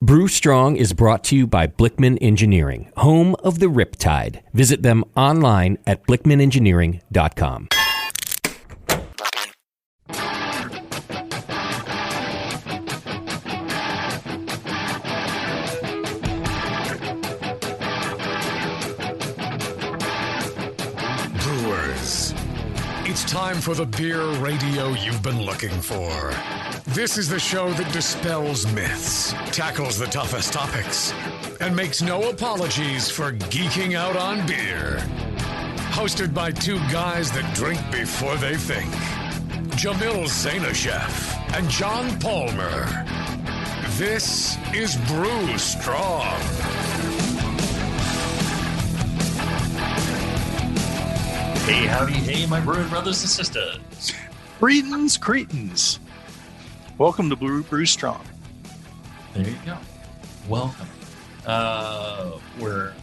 Brew Strong is brought to you by Blickman Engineering, home of the Riptide. Visit them online at blickmanengineering.com. Brewers, it's time for the beer radio you've been looking for. This is the show that dispels myths, tackles the toughest topics, and makes no apologies for geeking out on beer. Hosted by two guys that drink before they think, Jamil Zainasheff and John Palmer. This is Brew Strong. Hey, howdy, hey, my brewing brothers and sisters. Greetings, Cretans. Welcome to Brew Strong. There you go. Welcome. We're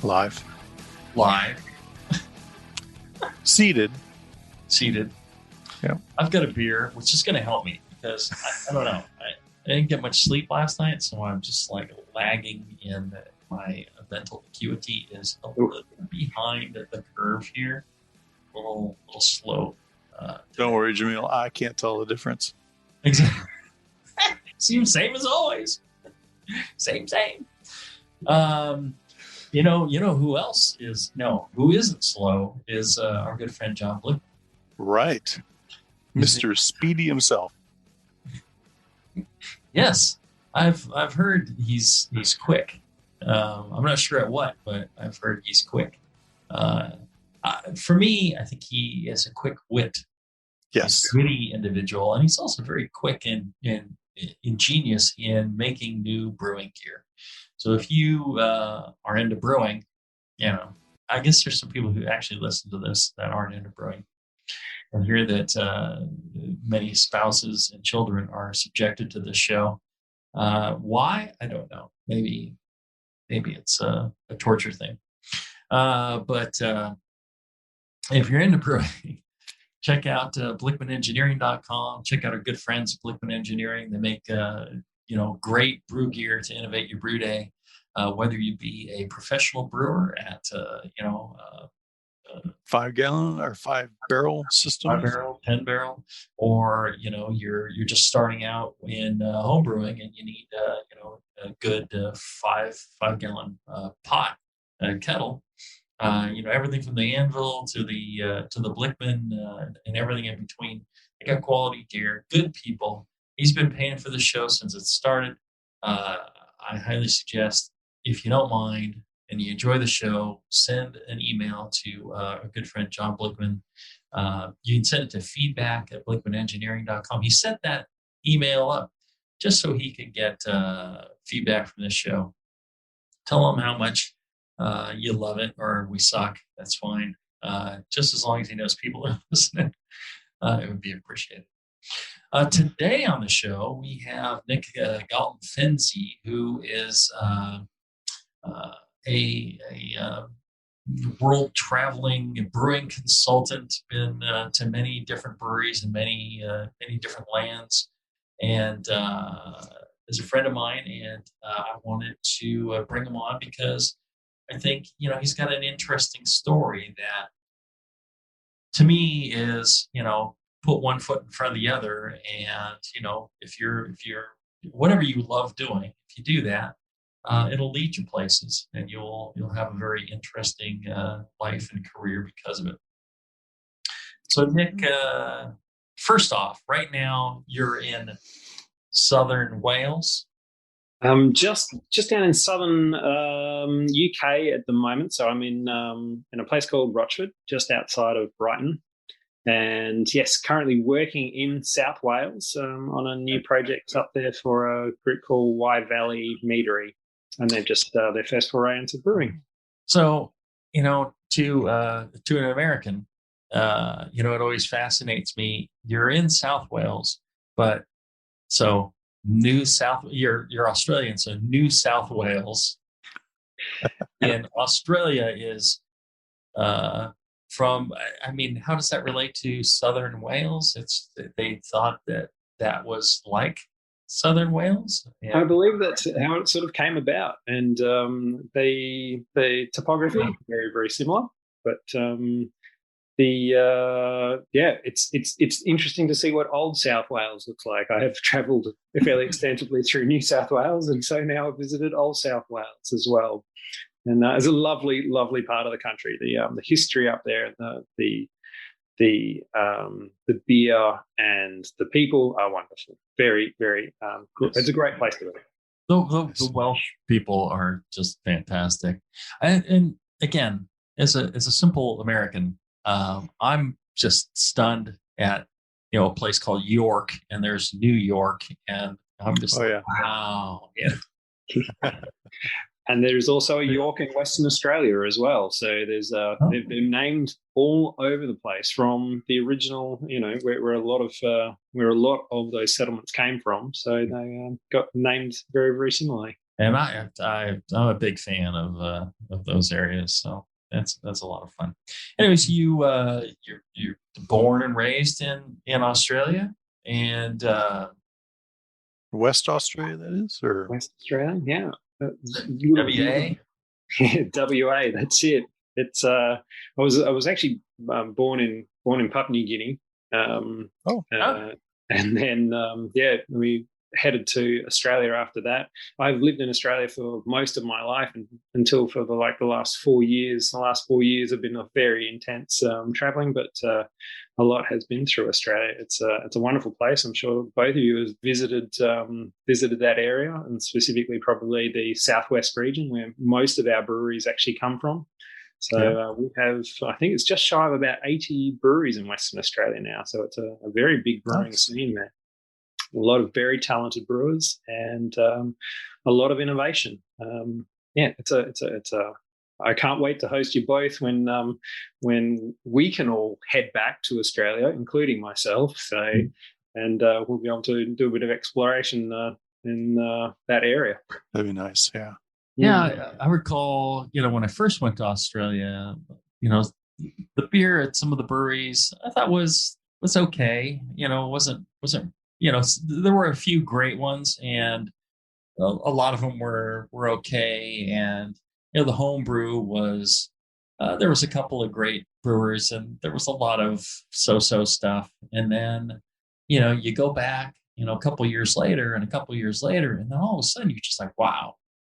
Live. Seated. Yeah. I've got a beer, which is going to help me because I don't know. I didn't get much sleep last night, so I'm just like lagging in my mental acuity is a little behind the curve here. A little slow. Don't worry, Jamil. I can't tell the difference. Exactly. Seems same as always. Same. You know who else who isn't slow is our good friend John Blue. Right. Mr. Speedy himself. Yes. I've heard he's quick. I'm not sure at what, but I've heard he's quick. For me, I think he is a quick wit. Yes. He's a witty individual, and he's also very quick and ingenious in making new brewing gear. So if you are into brewing, I guess there's some people who actually listen to this that aren't into brewing and hear that many spouses and children are subjected to this show. Why? I don't know. Maybe it's a torture thing. But if you're into brewing, check out blickmanengineering.com. Check out our good friends at Blickman Engineering. They make great brew gear to innovate your brew day. Whether you be a professional brewer at 5 gallon or 5 barrel system, 5 barrel, 10 barrel, or you're just starting out in home brewing and you need a good 5 gallon pot kettle. Everything from the anvil to the Blickman and everything in between. They got quality gear, good people. He's been paying for the show since it started. I highly suggest, if you don't mind and you enjoy the show, send an email to our good friend John Blickman. You can send it to feedback@blickmanengineering.com. He set that email up just so he could get feedback from this show. Tell him how much you love it, or we suck. That's fine. Just as long as he knows people are listening, it would be appreciated. Today on the show, we have Nick Galton-Fenzi, who is a world traveling brewing consultant, been to many different breweries in many different lands, and is a friend of mine. And I wanted to bring him on because I think he's got an interesting story that, to me, is put one foot in front of the other. And if you're whatever you love doing, if you do that, it'll lead you places, and you'll have a very interesting life and career because of it. So Nick, first off, right now you're in southern Wales. Just down in southern UK at the moment. So I'm in a place called Rochford, just outside of Brighton. And yes, currently working in South Wales on a new project up there for a group called Wye Valley Meadery. And they've just their first foray into brewing. So, to an American, it always fascinates me. You're in South Wales, but so you're Australian, so New South Wales in Australia is from, how does that relate to Southern Wales? They thought that was like Southern Wales? I believe that's how it sort of came about, and the topography very very similar, but it's interesting to see what old South Wales looks like. I have travelled fairly extensively through New South Wales, and so now I've visited Old South Wales as well. And it's a lovely, lovely part of the country. The history up there, the beer and the people are wonderful. Very, very good. It's a great place to live. The Welsh people are just fantastic, and again, as a simple American, I'm just stunned at a place called York, and there's New York, and I'm just wow, yeah. And there's also a York in Western Australia as well. So there's they've been named all over the place from the original, where a lot of those settlements came from. So they got named very, very similarly. And I'm a big fan of those areas. So that's a lot of fun. Anyways, you're born and raised in Australia, and West Australia, that is, or West Australia, yeah. WA. WA, that's it. It's I was actually born in Papua New Guinea. And then we headed to Australia after that. I've lived in Australia for most of my life until for the last 4 years. The last 4 years have been a very intense traveling, but a lot has been through Australia. It's a wonderful place. I'm sure both of you have visited that area, and specifically probably the southwest region where most of our breweries actually come from. So we have, I think it's just shy of about 80 breweries in Western Australia now. So it's a very big brewing scene there. A lot of very talented brewers and a lot of innovation. I can't wait to host you both when we can all head back to Australia, including myself. So, and we'll be able to do a bit of exploration in that area. That'd be nice. Yeah. Yeah, I recall, when I first went to Australia, the beer at some of the breweries I thought was okay. Wasn't there were a few great ones, and a lot of them were okay. And the homebrew was there was a couple of great brewers, and there was a lot of so-so stuff. And then you go back a couple years later, and then all of a sudden you're just like, wow.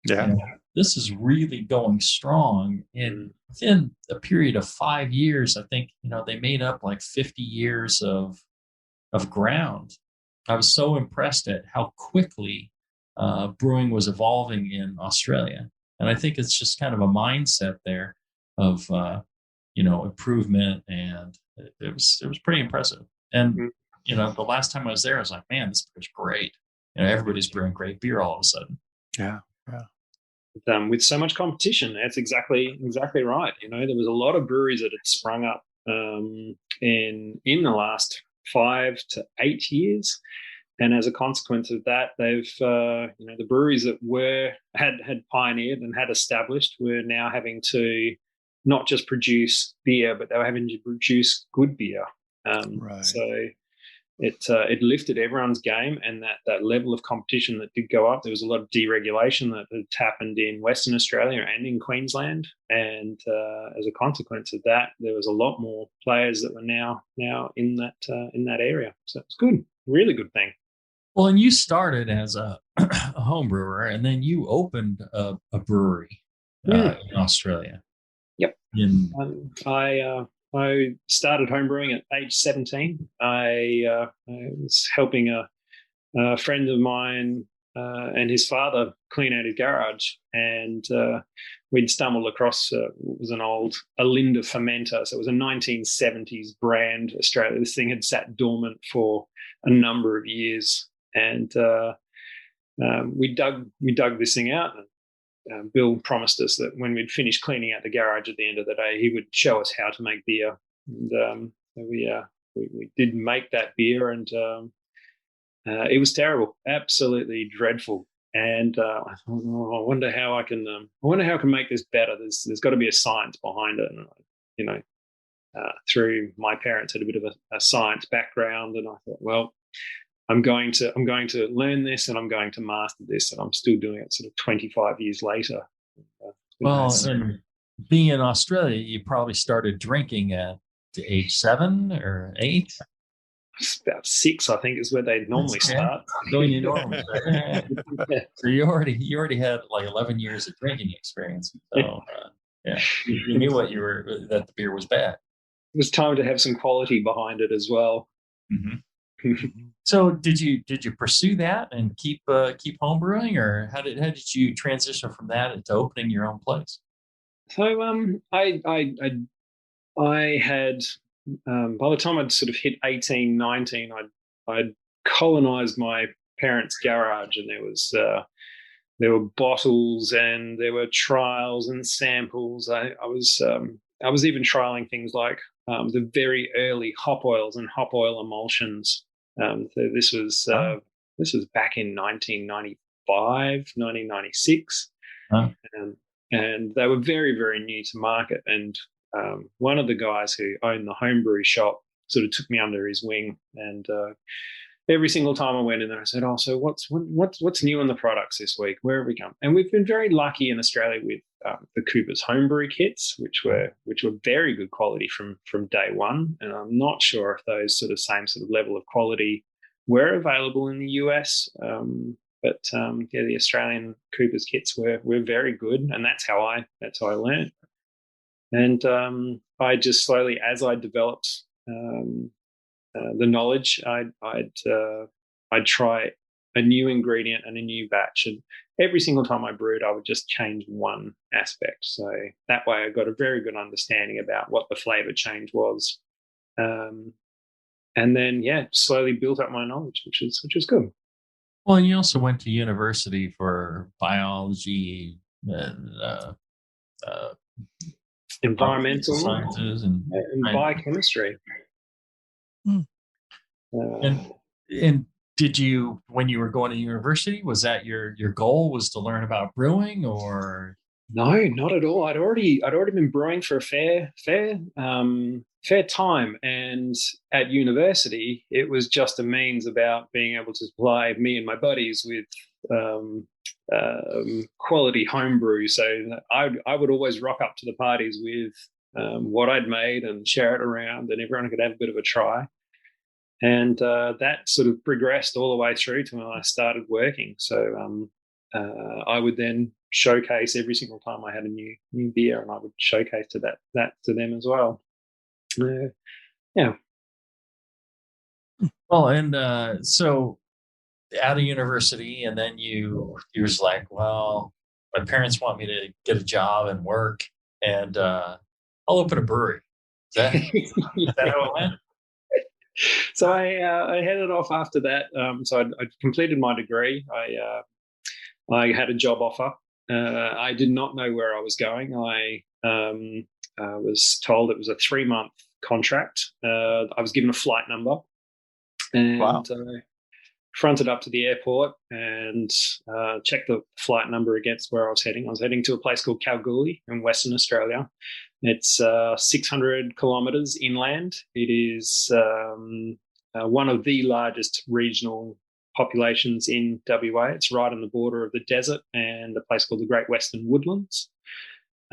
Yeah. This is really going strong. And within a period of 5 years, I think, they made up like 50 years of ground. I was so impressed at how quickly brewing was evolving in Australia. And I think it's just kind of a mindset there of, improvement. And it was pretty impressive. And, the last time I was there, I was like, man, this beer's great. Everybody's brewing great beer all of a sudden. Yeah. With so much competition, that's exactly right. There was a lot of breweries that had sprung up in the last 5 to 8 years, and as a consequence of that, they've the breweries that had pioneered and had established were now having to not just produce beer, but they were having to produce good beer. Right. So it lifted everyone's game, and that level of competition that did go up. There was a lot of deregulation that had happened in Western Australia and in Queensland, and as a consequence of that, there was a lot more players that were now in that area. So it's good, really good thing. Well, and you started as a home brewer, and then you opened a brewery in Australia. Yep. I started homebrewing at age 17. I was helping a friend of mine and his father clean out his garage, and we'd stumbled across it was an old Alinda fermenter. So it was a 1970s brand, Australia. This thing had sat dormant for a number of years, and we dug this thing out. Bill promised us that when we'd finished cleaning out the garage at the end of the day, he would show us how to make beer. And we did make that beer, and it was terrible, absolutely dreadful. And I thought, I wonder how I can make this better. There's got to be a science behind it. And through my parents had a bit of a science background, and I thought, well, I'm going to learn this, and I'm going to master this, and I'm still doing it sort of 25 years later. Well, and being in Australia, you probably started drinking at age 7 or 8. It's about 6, I think, is where they normally start. So you normally start. So you already had like 11 years of drinking experience. So you knew that the beer was bad. It was time to have some quality behind it as well. Mm-hmm. So did you pursue that and keep homebrewing, or how did you transition from that into opening your own place? So I had by the time I'd sort of hit 18, 19, I'd colonized my parents' garage, and there were bottles and there were trials and samples. I was even trialing things like the very early hop oils and hop oil emulsions. So this was back in 1995, 1996. And they were very, very new to market. And one of the guys who owned the homebrew shop sort of took me under his wing. And every single time I went in there, I said, "Oh, so what's new in the products this week? Where have we come?" And we've been very lucky in Australia with the Cooper's homebrew kits, which were very good quality from day one. And I'm not sure if those same sort of level of quality were available in the US. But the Australian Cooper's kits were very good, and that's how I learned. And I just slowly, as I developed the knowledge, I'd try a new ingredient and a new batch, and every single time I brewed, I would just change one aspect. So that way, I got a very good understanding about what the flavor change was, and then slowly built up my knowledge, which is good. Well, and you also went to university for biology and environmental sciences and biochemistry. And did you, when you were going to university, was that your goal, was to learn about brewing, or? No, not at all. I'd already been brewing for a fair time, and at university, it was just a means about being able to supply me and my buddies with quality homebrew. So I would always rock up to the parties with what I'd made and share it around, and everyone could have a bit of a try. And that sort of progressed all the way through to when I started working. So I would then showcase every single time I had a new beer, and I would showcase that to them as well. Yeah. Well, and so out of university, and then you was like, well, my parents want me to get a job and work, and I'll open a brewery. Is that how it went? So I headed off after that. So I completed my degree. I had a job offer. I did not know where I was going. I was told it was a 3-month contract. I was given a flight number, and fronted up to the airport and checked the flight number against where I was heading. I was heading to a place called Kalgoorlie in Western Australia. It's 600 kilometres inland. It is one of the largest regional populations in WA. It's right on the border of the desert and a place called the Great Western Woodlands.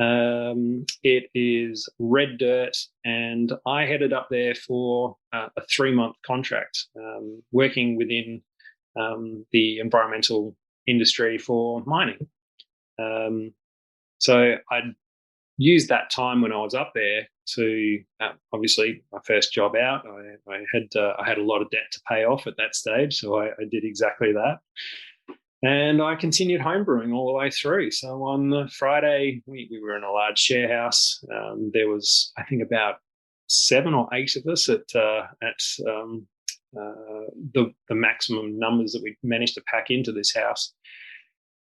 It is red dirt, and I headed up there for a 3-month contract, working within the environmental industry for mining. So I'd used that time when I was up there to obviously my first job out. I had a lot of debt to pay off at that stage, so I did exactly that. And I continued homebrewing all the way through. So on the Friday, we were in a large share house. There was, I think, about 7 or 8 of us at the maximum numbers that we managed to pack into this house.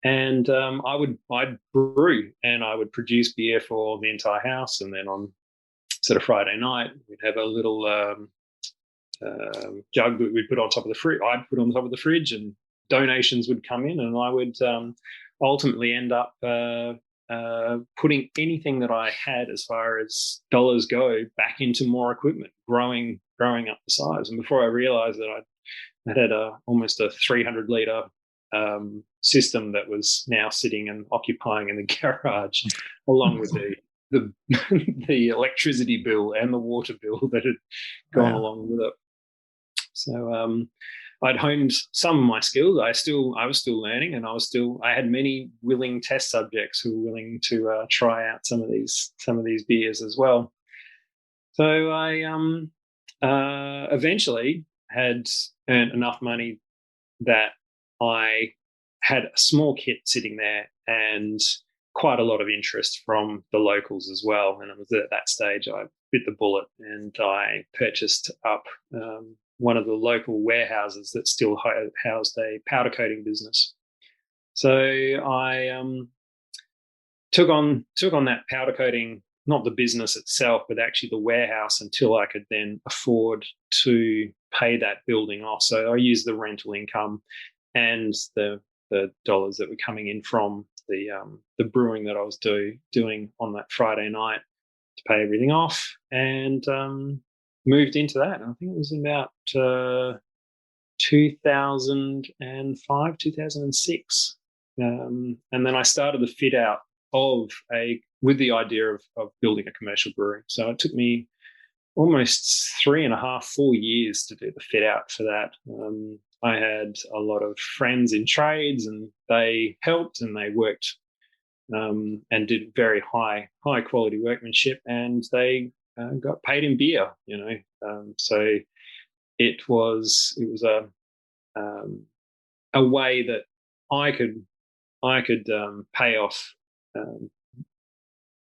And I'd brew and I would produce beer for the entire house. And then on sort of Friday night, we'd have a little jug that we'd put on top of the fridge. I'd put on top of the fridge, and donations would come in, and I would ultimately end up putting anything that I had as far as dollars go back into more equipment, growing up the size. And before I realized that it had almost a 300 litre system that was now sitting and occupying in the garage, along with the the electricity bill and the water bill that had gone along with it. So I'd honed some of my skills. I was still learning, and I had many willing test subjects who were willing to try out some of these beers as well. So I eventually had earned enough money that I had a small kit sitting there and quite a lot of interest from the locals as well. And it was at that stage I bit the bullet and I purchased up one of the local warehouses that still housed a powder coating business. So I took on that powder coating, not the business itself, but actually the warehouse, until I could then afford to pay that building off. So I used the rental income and the dollars that were coming in from the brewing that I was doing on that Friday night to pay everything off, and moved into that. I think it was about 2005, 2006. And then I started the fit out with the idea of building a commercial brewery. So it took me almost 3.5, 4 years to do the fit out for that. I had a lot of friends in trades, and they helped and they worked and did very high quality workmanship, and they got paid in beer, so it was a way that I could pay off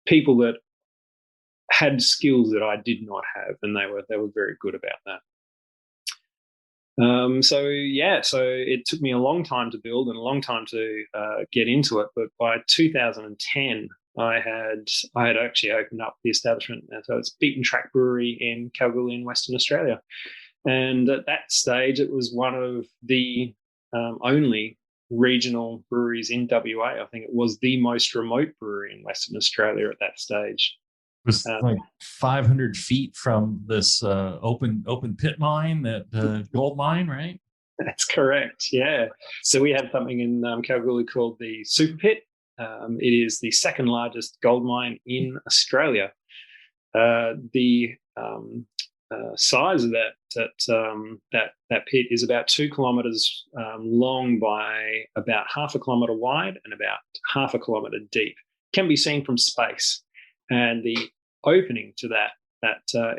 people that had skills that I did not have, and they were very good about that. So it took me a long time to build and a long time to get into it. But by 2010, I had actually opened up the establishment. So it's Beaten Track Brewery in Kalgoorlie in Western Australia. And at that stage, it was one of the only regional breweries in WA. I think it was the most remote brewery in Western Australia at that stage. It was like 500 feet from this open pit mine, that gold mine, right? That's correct, yeah. So we have something in Kalgoorlie called the Super Pit. It is the second largest gold mine in Australia. The size of that pit is about 2 kilometres long by about half a kilometre wide and about half a kilometre deep. Can be seen from space. And the opening to that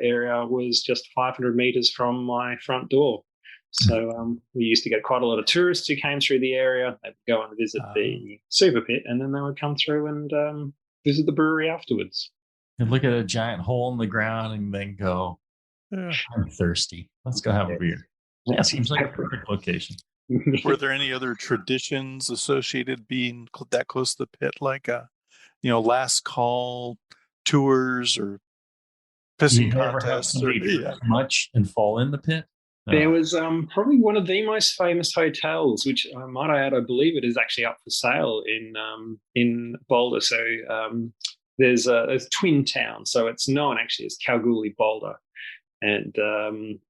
area was just 500 metres from my front door. So we used to get quite a lot of tourists who came through the area. They'd go and visit the Super Pit, and then they would come through and visit the brewery afterwards. And look at a giant hole in the ground and then go, I'm thirsty. Let's go have a beer. Yeah, seems like a perfect location. Were there any other traditions associated being that close to the pit, like last call tours or pissing contests? Much and fall in the pit? There was probably one of the most famous hotels, which might I add, I believe it is actually up for sale in Boulder. So there's Twin Town, so it's known actually as Kalgoorlie Boulder, and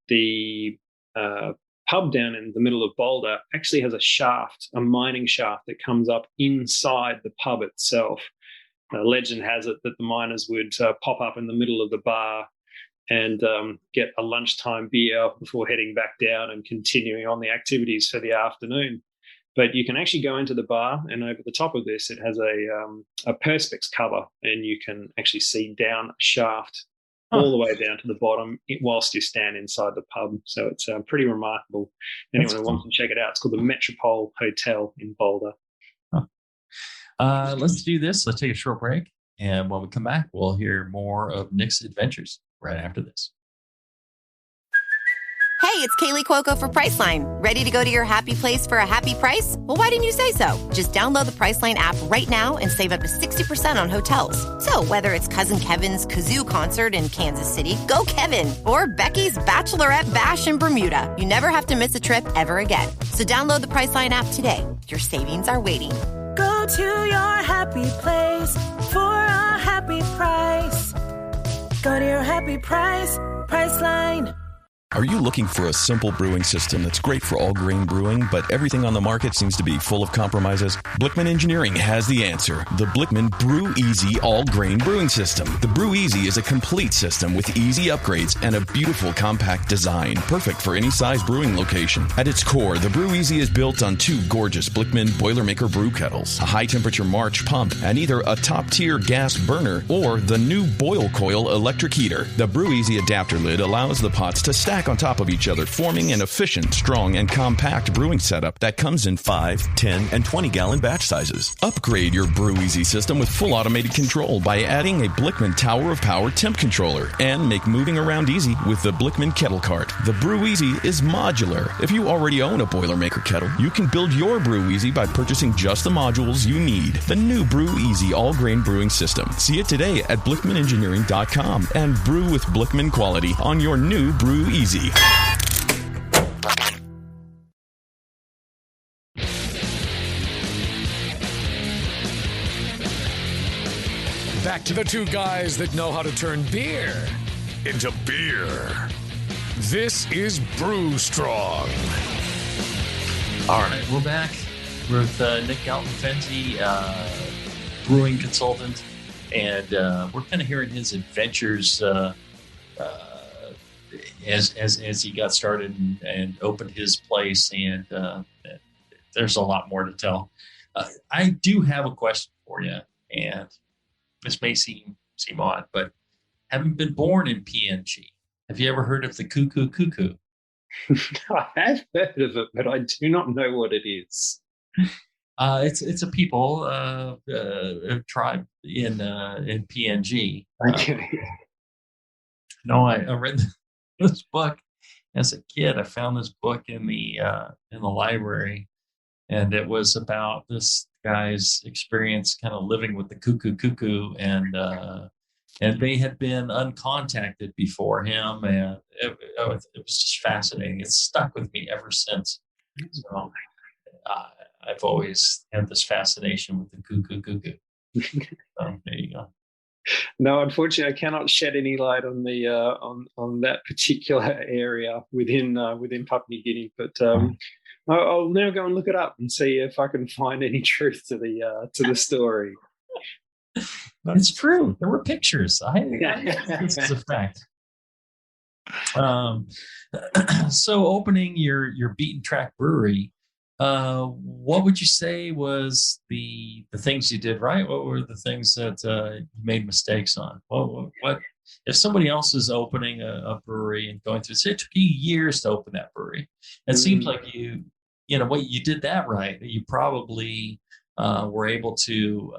the pub down in the middle of Boulder actually has a mining shaft that comes up inside the pub itself. Legend has it that the miners would pop up in the middle of the bar and get a lunchtime beer before heading back down and continuing on the activities for the afternoon. But you can actually go into the bar, and over the top of this, it has a perspex cover, and you can actually see down a shaft all the way down to the bottom whilst you stand inside the pub. So it's pretty remarkable. Anyone who wants to check it out, it's called the Metropole Hotel in Boulder. Let's do this. Let's take a short break. And when we come back, we'll hear more of Nick's adventures right after this. Hey, it's Kaylee Cuoco for Priceline. Ready to go to your happy place for a happy price? Well, why didn't you say so? Just download the Priceline app right now and save up to 60% on hotels. So whether it's Cousin Kevin's Kazoo Concert in Kansas City, go Kevin, or Becky's Bachelorette Bash in Bermuda, you never have to miss a trip ever again. So download the Priceline app today. Your savings are waiting. Go to your happy place for a happy price. Go to your happy price, Priceline. Are you looking for a simple brewing system that's great for all grain brewing, but everything on the market seems to be full of compromises? Blickman Engineering has the answer. The Blickman Brew Easy All Grain Brewing System. The Brew Easy is a complete system with easy upgrades and a beautiful compact design, perfect for any size brewing location. At its core, the Brew Easy is built on two gorgeous Blickman Boilermaker brew kettles, a high-temperature March pump, and either a top-tier gas burner or the new Boil Coil electric heater. The Brew Easy adapter lid allows the pots to stack on top of each other, forming an efficient, strong, and compact brewing setup that comes in 5, 10, and 20-gallon batch sizes. Upgrade your Brew Easy system with full automated control by adding a Blickman Tower of Power temp controller, and make moving around easy with the Blickman Kettle Cart. The Brew Easy is modular. If you already own a Boilermaker kettle, you can build your Brew Easy by purchasing just the modules you need. The new Brew Easy all-grain brewing system. See it today at BlickmanEngineering.com and brew with Blickman quality on your new Brew Easy. Back to the two guys that know how to turn beer into beer. This is Brew Strong. All right, we're back with Nick Galton-Fenzi, brewing consultant, and we're kind of hearing his adventures as he got started and opened his place, and there's a lot more to tell. I do have a question for you, and this may seem odd, but having been born in PNG, have you ever heard of the cuckoo cuckoo? I have heard of it, but I do not know what it is. It's a people, a tribe in PNG. Okay. I read this book as a kid. I found this book in the library, and it was about this guy's experience kind of living with the cuckoo cuckoo, and they had been uncontacted before him, and it was just fascinating. It's stuck with me ever since. So I've always had this fascination with the cuckoo cuckoo. So there you go. No, unfortunately, I cannot shed any light on the on that particular area within Papua New Guinea. But I'll now go and look it up and see if I can find any truth to the story. It's true. There were pictures. This is a fact. So, opening your Beaten Track Brewery, what would you say was the things you did right? What were the things that you made mistakes on? What if somebody else is opening a brewery and going through? Say it took you years to open that brewery. It seems like you did that right. You probably were able to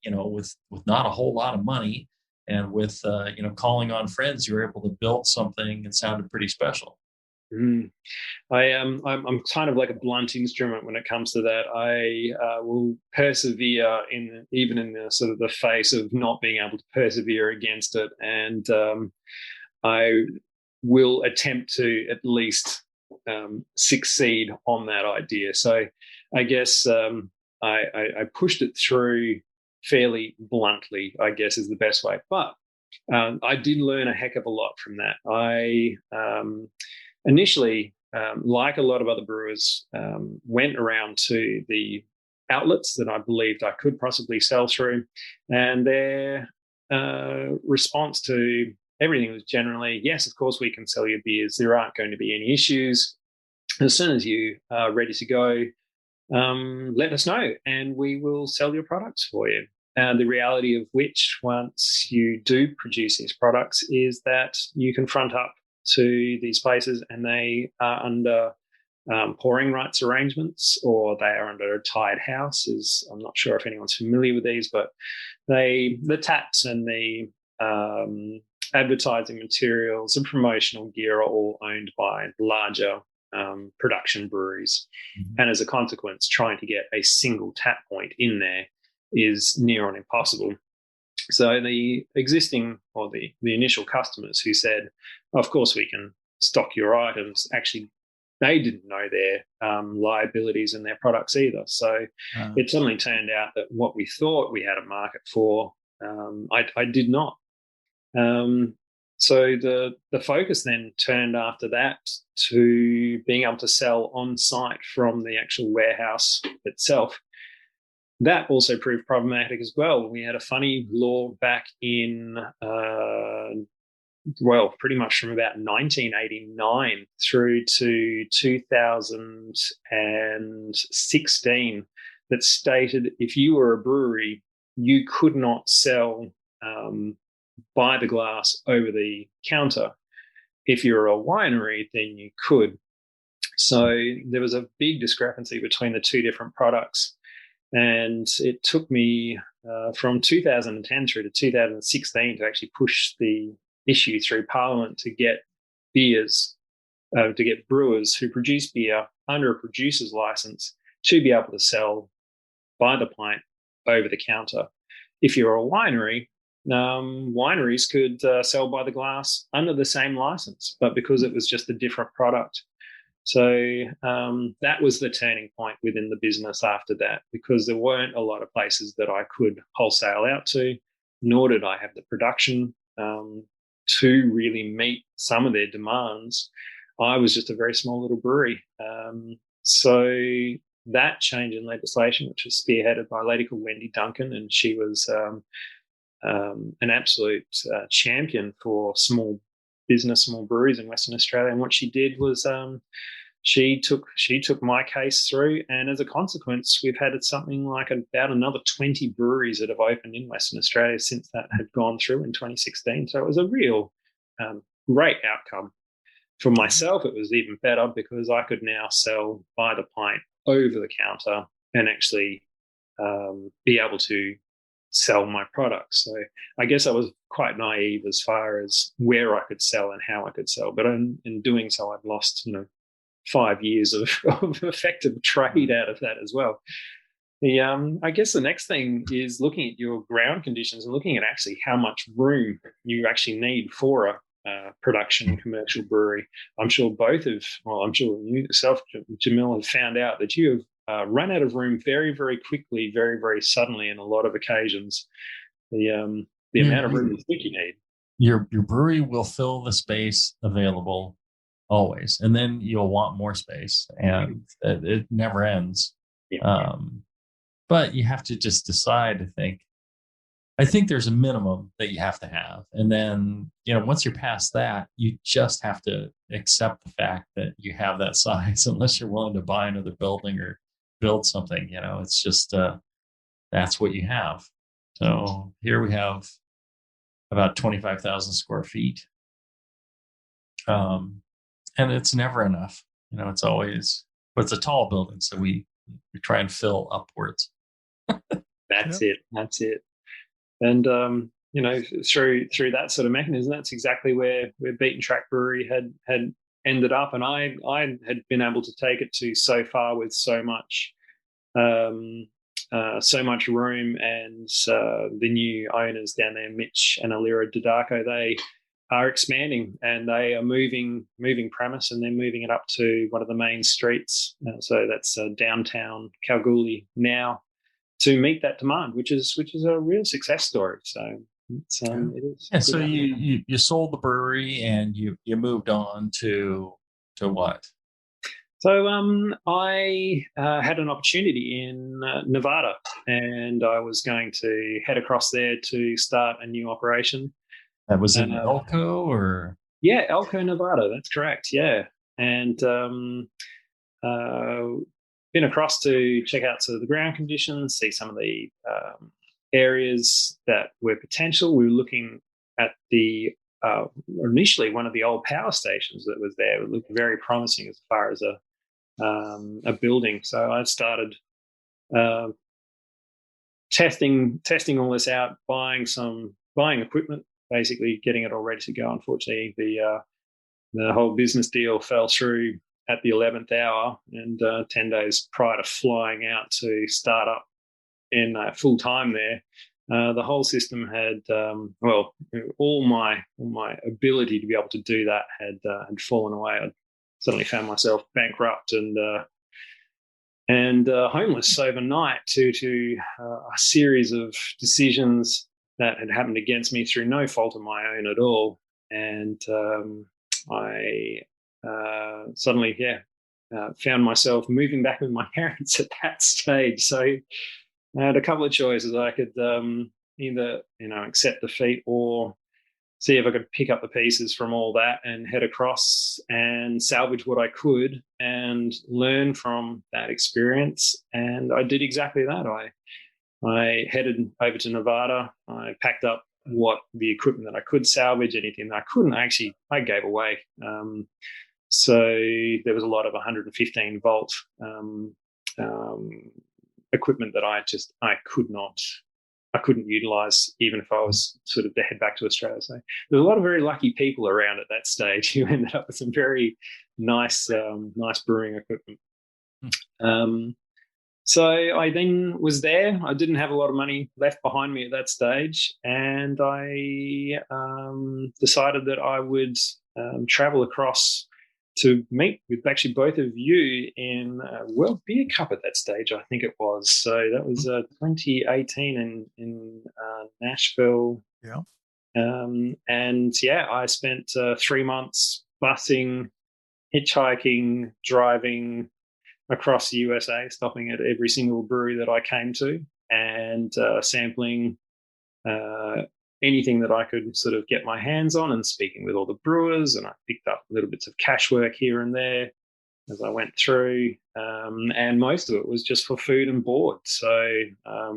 with not a whole lot of money and with calling on friends, you were able to build something that sounded pretty special. I'm kind of like a blunt instrument when it comes to that. I will persevere even in the sort of the face of not being able to persevere against it, and I will attempt to at least succeed on that idea. So I guess I pushed it through fairly bluntly, I guess is the best way. But I did learn a heck of a lot from that. I initially, like a lot of other brewers, went around to the outlets that I believed I could possibly sell through, and their response to everything was generally, yes, of course we can sell your beers. There aren't going to be any issues. As soon as you are ready to go, let us know and we will sell your products for you. The reality of which, once you do produce these products, is that you can front up to these places and they are under pouring rights arrangements, or they are under a tied house. I'm not sure if anyone's familiar with these, but the taps and the advertising materials and promotional gear are all owned by larger production breweries. Mm-hmm. And as a consequence, trying to get a single tap point in there is near on impossible. So the existing or the initial customers who said, of course we can stock your items, actually they didn't know their liabilities and their products either. So it suddenly turned out that what we thought we had a market for, I did not. So the focus then turned after that to being able to sell on site from the actual warehouse itself. That also proved problematic as well. We had a funny law back in, pretty much from about 1989 through to 2016 that stated if you were a brewery, you could not sell by the glass over the counter. If you're a winery, then you could. So there was a big discrepancy between the two different products. And it took me from 2010 through to 2016 to actually push the issue through Parliament to get brewers who produce beer under a producer's license to be able to sell by the pint over the counter. If you're a winery, wineries could sell by the glass under the same license, but because it was just a different product. So that was the turning point within the business after that, because there weren't a lot of places that I could wholesale out to, nor did I have the production to really meet some of their demands. I was just a very small little brewery. So that change in legislation, which was spearheaded by a lady called Wendy Duncan, and she was an absolute champion for small breweries in Western Australia. And what she did was she took my case through, and as a consequence, we've had something like about another 20 breweries that have opened in Western Australia since that had gone through in 2016. So it was a real great outcome. For myself, it was even better because I could now sell by the pint over the counter and actually be able to sell my products. So I guess I was quite naive as far as where I could sell and how I could sell. But in doing so, I've lost 5 years of effective trade out of that as well. I guess the next thing is looking at your ground conditions and looking at actually how much room you actually need for a production commercial brewery. I'm sure I'm sure you yourself, Jamil, have found out that you have run out of room very, very quickly, very, very suddenly in a lot of occasions. The amount of room you think you need. Your brewery will fill the space available always, and then you'll want more space, and it never ends. Yeah. But you have to just decide. I think there's a minimum that you have to have, and then once you're past that, you just have to accept the fact that you have that size, unless you're willing to buy another building or build something. It's just that's what you have. So here we have about 25,000 square feet. And it's never enough. It's always, but it's a tall building, so we try and fill upwards. That's it. And through that sort of mechanism, that's exactly where Beaten Track Brewery had ended up, and I had been able to take it to so far with so much room, and the new owners down there, Mitch and Alira Dodako, they are expanding, and they are moving premise, and they're moving it up to one of the main streets. So that's downtown Kalgoorlie now, to meet that demand, which is a real success story. So it is. Yeah. So you sold the brewery and you moved on to what? So I had an opportunity in Nevada, and I was going to head across there to start a new operation. That was in Elko, or? Yeah, Elko, Nevada. That's correct. Yeah, and been across to check out sort of the ground conditions, see some of the areas that were potential. We were looking at initially one of the old power stations that was there. It looked very promising as far as a building. So I started testing all this out, buying equipment, basically getting it all ready to go. Unfortunately, the whole business deal fell through at the 11th hour, and 10 days prior to flying out to start up in full time there, the whole system had all my ability to be able to do that had fallen away. I suddenly found myself bankrupt and homeless overnight due to a series of decisions that had happened against me through no fault of my own at all. and I suddenly, found myself moving back with my parents at that stage. So I had a couple of choices. I could either, accept defeat or see if I could pick up the pieces from all that and head across and salvage what I could and learn from that experience. And I did exactly that. I headed over to Nevada. I packed up what the equipment that I could salvage. Anything that I couldn't, I gave away. So there was a lot of 115 volt equipment that I couldn't utilize even if I was sort of to head back to Australia. So there's a lot of very lucky people around at that stage who ended up with some very nice brewing equipment. So I then was there. I didn't have a lot of money left behind me at that stage, and I decided that I would travel across to meet with actually both of you in World Beer Cup at that stage, I think it was. So that was 2018 in Nashville. Yeah. And I spent 3 months busing, hitchhiking, driving across the USA, stopping at every single brewery that I came to and sampling anything that I could sort of get my hands on and speaking with all the brewers. And I picked up little bits of cash work here and there as I went through. And most of it was just for food and board. So, I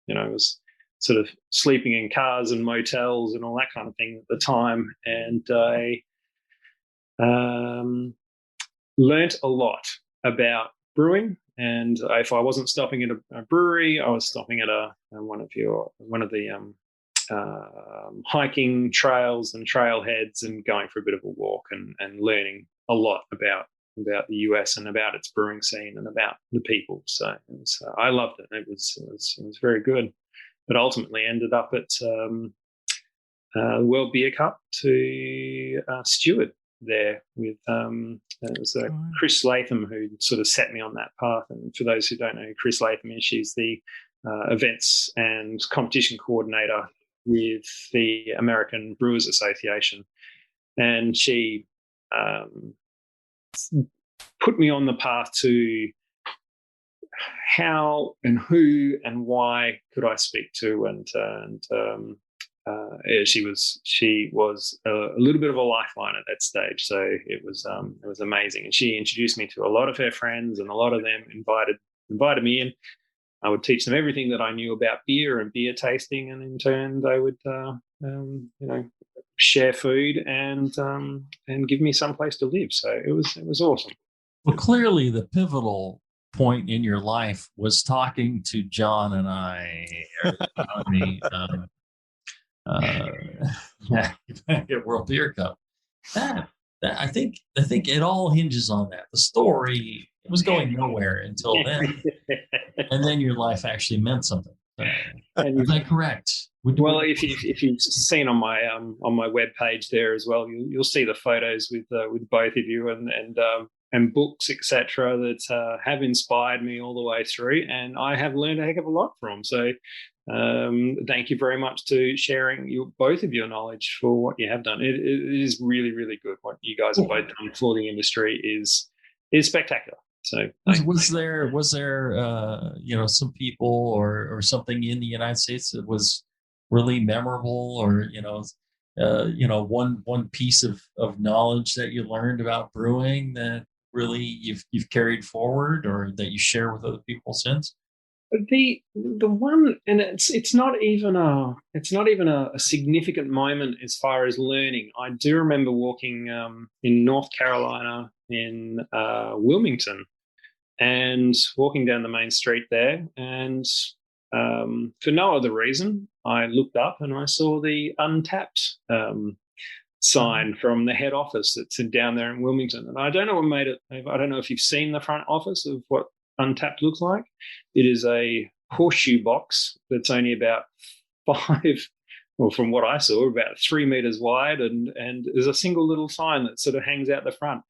was sort of sleeping in cars and motels and all that kind of thing at the time. And I learnt a lot about brewing. And if I wasn't stopping at a brewery, I was stopping at one of the hiking trails and trailheads and going for a bit of a walk and learning a lot about the US and about its brewing scene and about the people. So I loved it. It was very good, but ultimately ended up at World Beer Cup to steward there with it was Chris Latham who sort of set me on that path. And for those who don't know who Chris Latham is, she's the events and competition coordinator with the American Brewers Association. And she put me on the path to how and who and why could I speak to. She was a little bit of a lifeline at that stage. So it was amazing. And she introduced me to a lot of her friends, and a lot of them invited me in. I would teach them everything that I knew about beer and beer tasting, and in turn they would, share food and give me some place to live. So it was awesome. Well, clearly the pivotal point in your life was talking to John and I at World Beer Cup. That I think it all hinges on that. The story was going nowhere until then, and then your life actually meant something. Is that correct? Well, if you've seen on my webpage there as well, you'll see the photos with both of you and books, etc., that have inspired me all the way through, and I have learned a heck of a lot from. So, thank you very much to sharing both of your knowledge for what you have done. It is really, really good. What you guys have both done for the industry is spectacular. So, was there some people or something in the United States that was really memorable, or one piece of knowledge that you learned about brewing that really you've carried forward or that you share with other people since? The one, and it's not even a significant moment as far as learning. I do remember walking in North Carolina in Wilmington, and walking down the main street there, and for no other reason, I looked up and I saw the Untapped sign from the head office that's down there in Wilmington. And I don't know what made it. I don't know if you've seen the front office of what Untapped looks like. It is a horseshoe box that's only about from what I saw, about 3 meters wide, and there's a single little sign that sort of hangs out the front.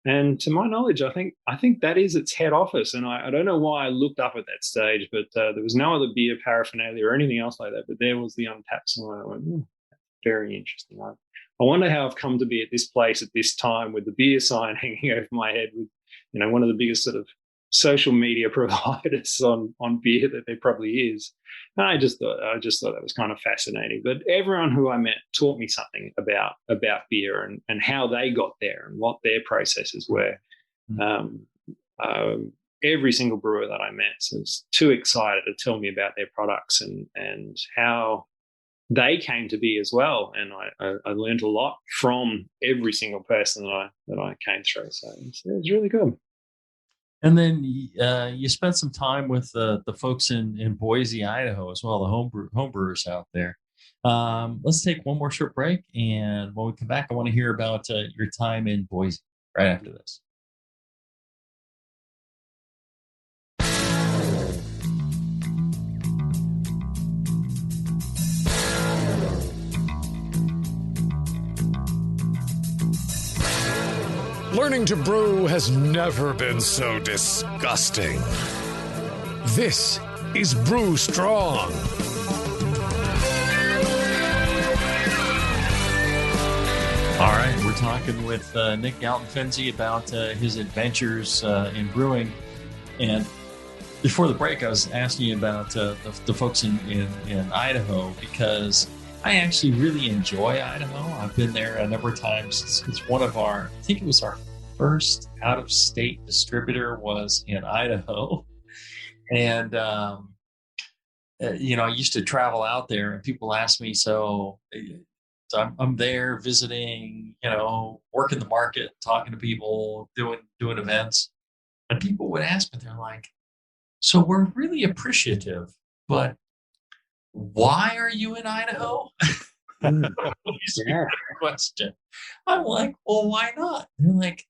And to my knowledge, I think that is its head office. And I don't know why I looked up at that stage, but there was no other beer paraphernalia or anything else like that. But there was the Untapped sign. I went, very interesting. I wonder how I've come to be at this place at this time with the beer sign hanging over my head with, one of the biggest sort of social media providers on beer that there probably is. And I just thought that was kind of fascinating. But everyone who I met taught me something about beer and how they got there and what their processes were. Every single brewer that I met was too excited to tell me about their products and how they came to be as well. And I learned a lot from every single person that I came through. So it was really good. And then you spent some time with the folks in Boise, Idaho, as well, the homebrewers out there. Let's take one more short break, and when we come back, I want to hear about your time in Boise right after this. Learning to brew has never been so disgusting. This is Brew Strong. All right, we're talking with Nick Galton-Fenzi about his adventures in brewing. And before the break, I was asking you about the folks in Idaho, because I actually really enjoy Idaho. I've been there a number of times. It's one of I think it was our first out-of-state distributor was in Idaho. And, I used to travel out there, and people ask me, so I'm there visiting, working the market, talking to people, doing events. And people would ask me, they're like, so we're really appreciative, but why are you in Idaho? Question. I'm like, well, why not? They're like,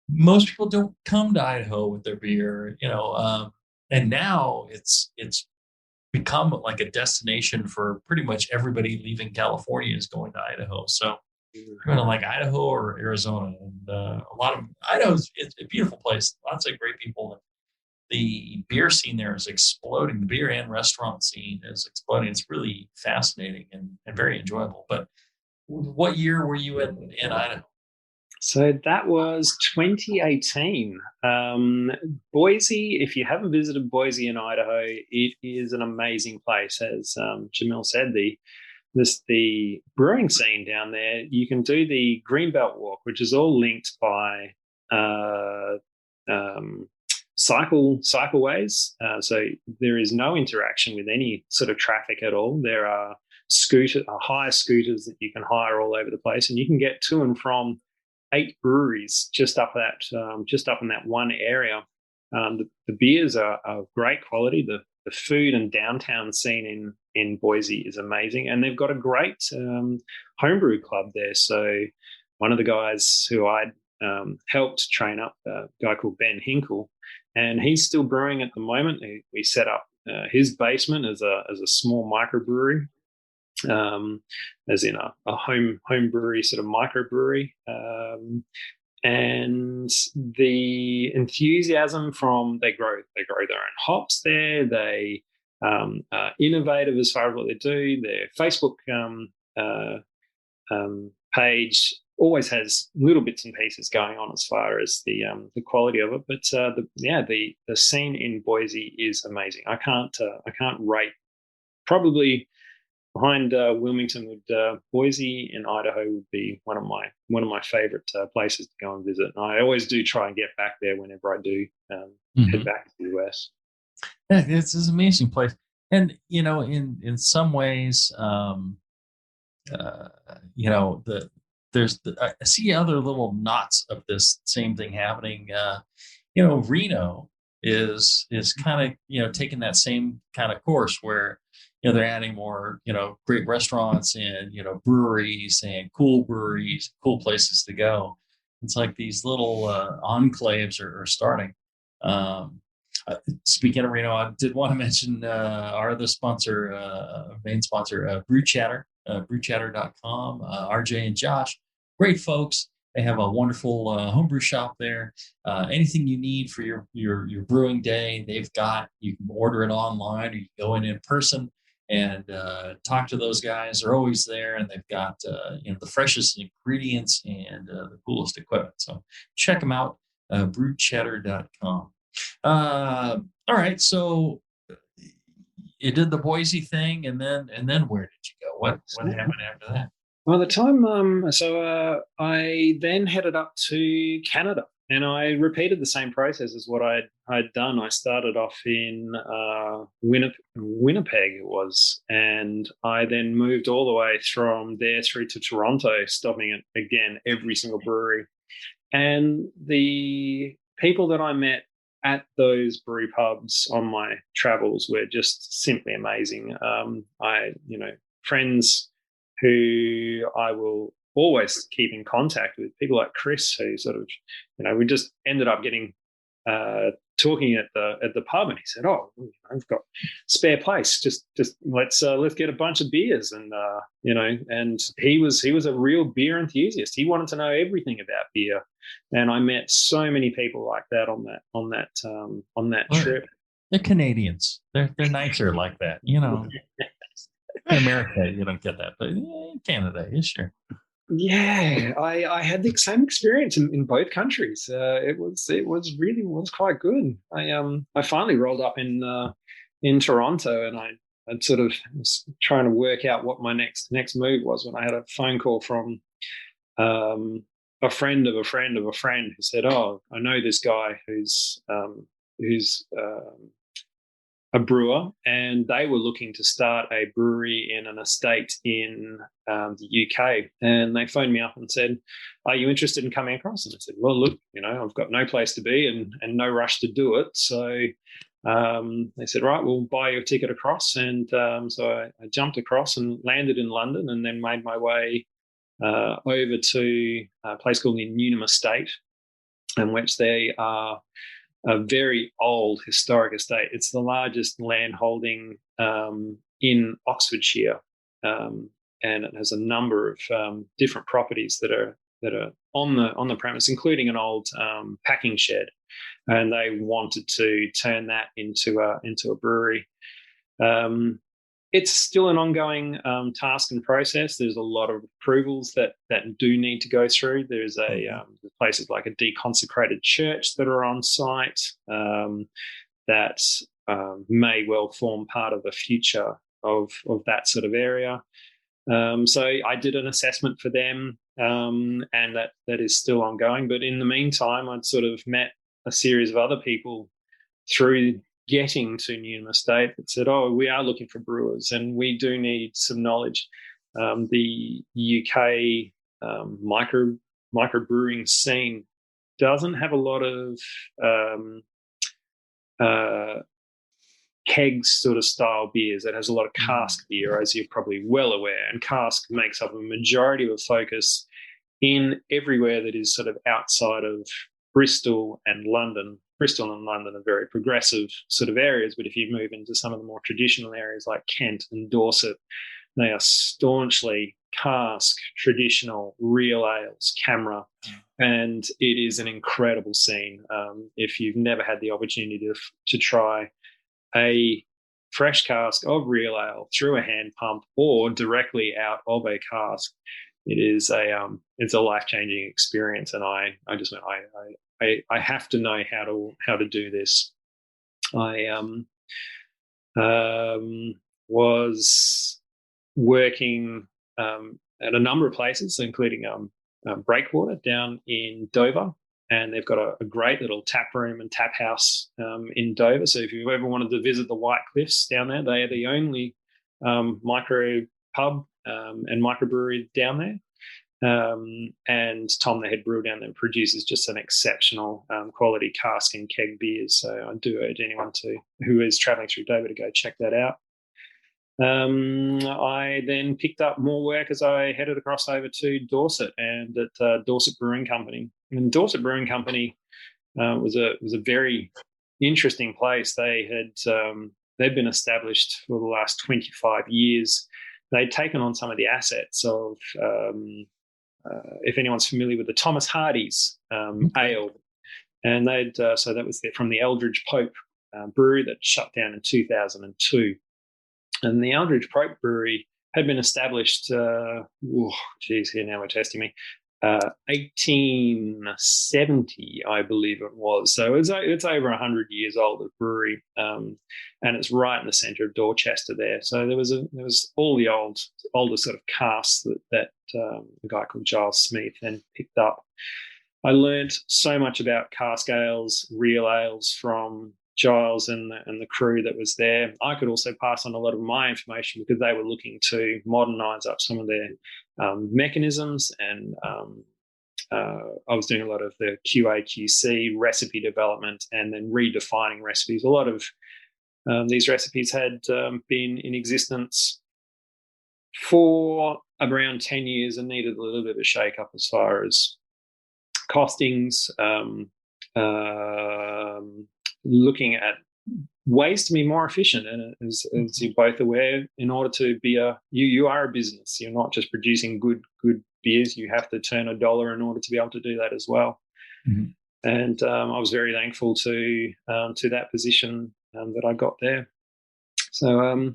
most people don't come to Idaho with their beer, and now it's become like a destination for pretty much everybody leaving California is going to Idaho. So kind of like Idaho or Arizona, and a lot of Idaho's it's a beautiful place, lots of great people. The beer scene there is exploding. The beer and restaurant scene is exploding. It's really fascinating and very enjoyable. But what year were you in Idaho? So that was 2018. Boise, if you haven't visited Boise in Idaho, it is an amazing place. As Jamil said, the brewing scene down there, you can do the Greenbelt Walk, which is all linked by cycleways. So there is no interaction with any sort of traffic at all. There are hire scooters that you can hire all over the place, and you can get to and from 8 breweries just up in that one area. The beers are of great quality. The food and downtown scene in Boise is amazing, and they've got a great homebrew club there. So one of the guys who I helped train up, a guy called Ben Hinkle, and he's still brewing at the moment. We set up his basement as a small microbrewery. As in a home brewery, sort of microbrewery. And the enthusiasm they grow their own hops there. They are innovative as far as what they do. Their Facebook page always has little bits and pieces going on as far as the quality of it. But the scene in Boise is amazing. I can't rate, probably behind Wilmington, Boise in Idaho would be one of my favorite places to go and visit. And I always do try and get back there whenever I do head back to the US. Yeah, it's an amazing place, and in some ways, I see other little knots of this same thing happening. Reno is kind of taking that same kind of course where they're adding more great restaurants and breweries and cool places to go. It's like these little enclaves are starting. Speaking of Reno, I did want to mention our other sponsor, main sponsor, Brew Chatter, brewchatter.com. RJ and Josh, great folks. They have a wonderful homebrew shop there. Anything you need for your brewing day, they've got. You can order it online, or you can go in person. and talk to those guys. They're always there, and they've got the freshest ingredients and the coolest equipment. So check them out, brewcheddar.com. All right, so you did the Boise thing, and then where did you go? What happened after that? Well, at the time, I then headed up to Canada, and I repeated the same process as what I'd done. I started off in Winnipeg, it was, and I then moved all the way from there through to Toronto, stopping at, again, every single brewery. And the people that I met at those brew pubs on my travels were just simply amazing. Friends who I will always keep in contact with, people like Chris, who sort of, we just ended up getting talking at the pub, and he said, "Oh, I've got spare place. Just let's get a bunch of beers." And and he was a real beer enthusiast. He wanted to know everything about beer, and I met so many people like that on that trip. They're Canadians. They're nicer like that, In America, you don't get that, but in Canada, yeah, sure. Yeah, I had the same experience in both countries. It was really quite good. I finally rolled up in Toronto, and I'd sort of was trying to work out what my next move was when I had a phone call from a friend of a friend of a friend who said, "Oh, I know this guy who's a brewer, and they were looking to start a brewery in an estate in the UK. And they phoned me up and said, 'Are you interested in coming across?' And I said, 'Well, look, I've got no place to be and no rush to do it.' So they said, 'Right, we'll buy you a ticket across.' And so I jumped across and landed in London, and then made my way over to a place called the Newnham Estate, in which they are a very old historic estate. It's the largest land holding in Oxfordshire, and it has a number of different properties that are on the premise, including an old packing shed. And they wanted to turn that into a brewery. It's still an ongoing task and process. There's a lot of approvals that do need to go through. There's places like a deconsecrated church that are on site that may well form part of the future of that sort of area. So I did an assessment for them, and that is still ongoing. But in the meantime, I'd sort of met a series of other people through getting to Newnham Estate that said, "Oh, we are looking for brewers, and we do need some knowledge." The UK microbrewing scene doesn't have a lot of keg sort of style beers. It has a lot of cask beer, as you're probably well aware, and cask makes up a majority of the focus in everywhere that is sort of outside of Bristol and London. Bristol and London are very progressive sort of areas, but if you move into some of the more traditional areas like Kent and Dorset, they are staunchly cask, traditional, real ales, camera, and it is an incredible scene. If you've never had the opportunity to try a fresh cask of real ale through a hand pump or directly out of a cask, it's a life-changing experience. And I just went, I have to know how to do this. I was working at a number of places, including Breakwater down in Dover, and they've got a great little tap room and tap house in Dover. So if you ever wanted to visit the White Cliffs down there, they are the only micro pub and microbrewery down there. And Tom, the head brewer down there, produces just an exceptional quality cask and keg beers. So I do urge anyone who is traveling through Dover to go check that out. I then picked up more work as I headed across over to Dorset and at Dorset Brewing Company. And Dorset Brewing Company was a very interesting place. They'd been established for the last 25 years. They'd taken on some of the assets of, if anyone's familiar with the Thomas Hardy's ale, and so that was from the Eldridge Pope brewery that shut down in 2002. And the Aldridge Pope Brewery had been established, here now we're testing me, 1870, I believe it was. So it's over 100 years old, the brewery, and it's right in the centre of Dorchester there. So there was all the older sort of casks that a guy called Giles Smith then picked up. I learned so much about cask ales, real ales from Giles and the crew that was there. I could also pass on a lot of my information because they were looking to modernise up some of their mechanisms, and I was doing a lot of the QA/QC recipe development and then redefining recipes. A lot of these recipes had been in existence for around 10 years and needed a little bit of a shake up as far as costings, looking at ways to be more efficient. And as you're both aware, in order to be you are a business. You're not just producing good beers. You have to turn $1 in order to be able to do that as well. Mm-hmm. And I was very thankful to that position that I got there. So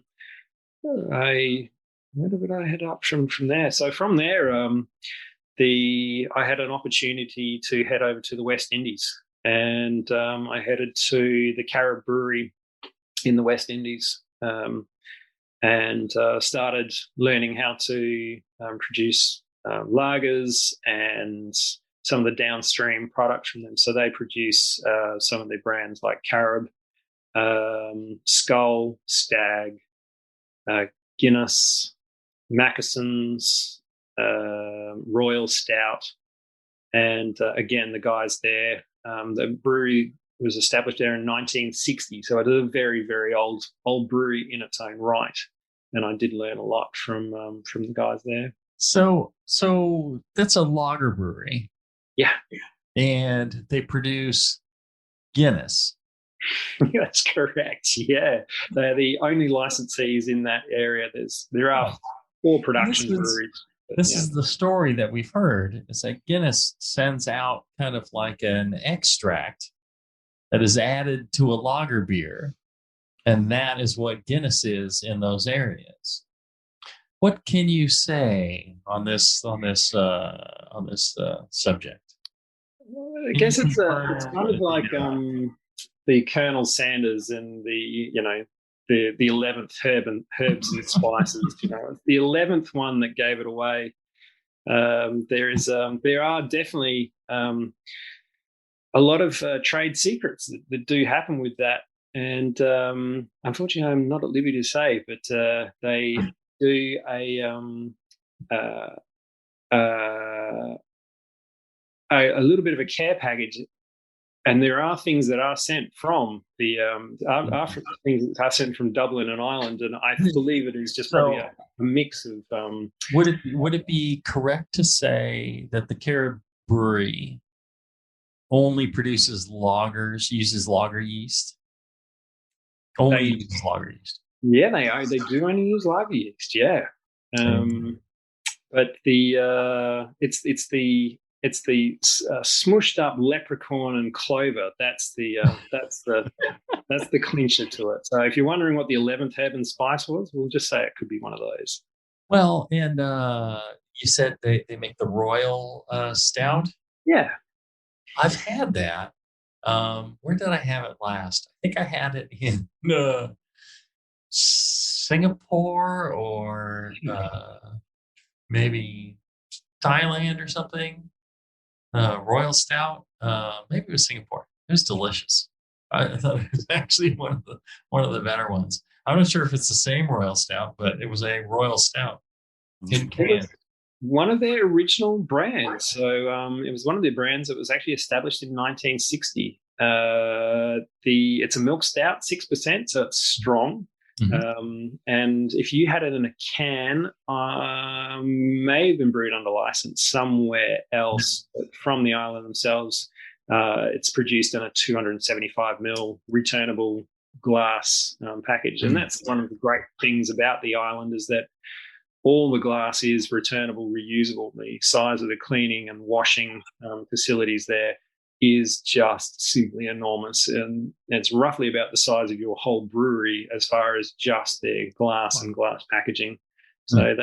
where did I head up from there? So from there, I had an opportunity to head over to the West Indies. And I headed to the Carib Brewery in the West Indies, and started learning how to produce lagers and some of the downstream products from them. So they produce some of their brands like Carib, Skull, Stag, Guinness, Mackeson's, Royal Stout. And again, the guys there, the brewery was established there in 1960, so it is a very, very old brewery in its own right. And I did learn a lot from the guys there. So that's a lager brewery. Yeah. And they produce Guinness. That's correct. Yeah. They're the only licensees in that area. There are 4 production breweries. This is the story that we've heard. It's like Guinness sends out kind of like an extract that is added to a lager beer, and that is what Guinness is in those areas. What can you say on this subject? I guess it's kind of like the Colonel Sanders and the 11th herbs and spices. It's the 11th one that gave it away. There are definitely a lot of trade secrets that do happen with that, and unfortunately, I'm not at liberty to say, but they do a little bit of a care package. And there are things that are sent from things that are sent from Dublin and Ireland, and I believe it is just probably a mix of. Would it be correct to say that the Carib Brewery only produces lagers, uses lager yeast? Uses lager yeast. Yeah, they do only use lager yeast. Yeah, but it's the smushed up leprechaun and clover. That's the clincher to it. So if you're wondering what the 11th herb and spice was, we'll just say it could be one of those. Well, and you said they make the Royal Stout. Yeah, I've had that. Where did I have it last? I think I had it in Singapore or maybe Thailand or something. Royal Stout, maybe it was Singapore. It was delicious. I thought it was actually one of the better ones. I'm not sure if it's the same Royal Stout, but it was a Royal Stout in can. One of their original brands. So it was one of their brands that was actually established in 1960. It's a milk stout, 6%, so it's strong. Mm-hmm. And if you had it in a can, may have been brewed under license somewhere else from the island themselves. It's produced in a 275ml returnable glass package. And that's one of the great things about the island is that all the glass is returnable, reusable. The size of the cleaning and washing facilities there is just simply enormous, and it's roughly about the size of your whole brewery as far as just their glass and glass packaging. So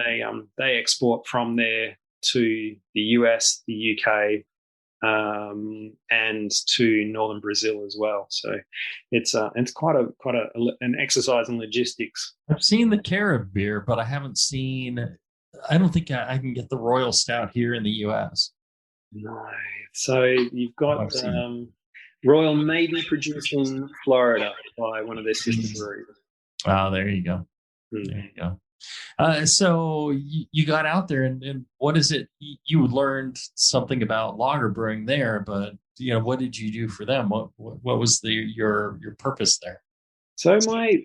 they export from there to the US, the UK, and to northern Brazil as well. So it's quite an exercise in logistics. I've seen the Carib beer, but I haven't seen. I don't think I can get the Royal Stout here in the US. No. So you've got Royal may be produced in Florida by one of their sister breweries. Oh, there you go. There you go. So you got out there, and what is it? You learned something about lager brewing there, but what did you do for them? What was your purpose there? So my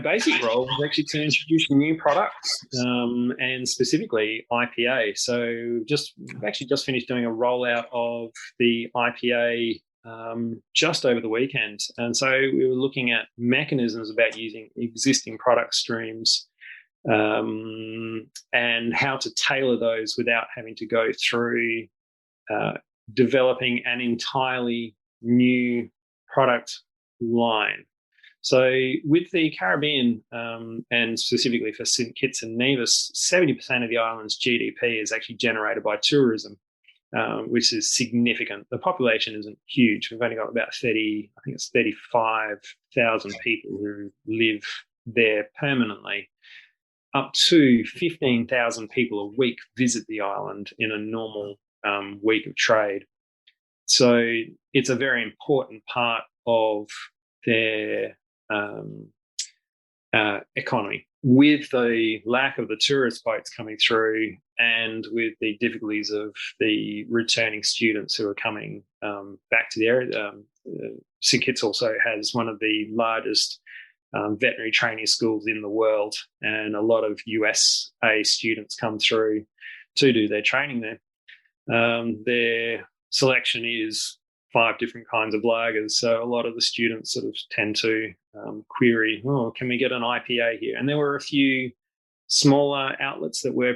basic role was actually to introduce new products, and specifically IPA. So just finished doing a rollout of the IPA just over the weekend, and so we were looking at mechanisms about using existing product streams, and how to tailor those without having to go through developing an entirely new product line. So with the Caribbean, and specifically for St. Kitts and Nevis, 70% of the island's GDP is actually generated by tourism, which is significant. The population isn't huge. We've only got about 35,000 people who live there permanently. Up to 15,000 people a week visit the island in a normal week of trade. So it's a very important part of their economy. With the lack of the tourist boats coming through, and with the difficulties of the returning students who are coming back to the area, St. Kitts also has one of the largest veterinary training schools in the world, and a lot of USA students come through to do their training there. Their selection is 5 different kinds of lagers, so a lot of the students sort of tend to query, can we get an IPA here? And there were a few smaller outlets that were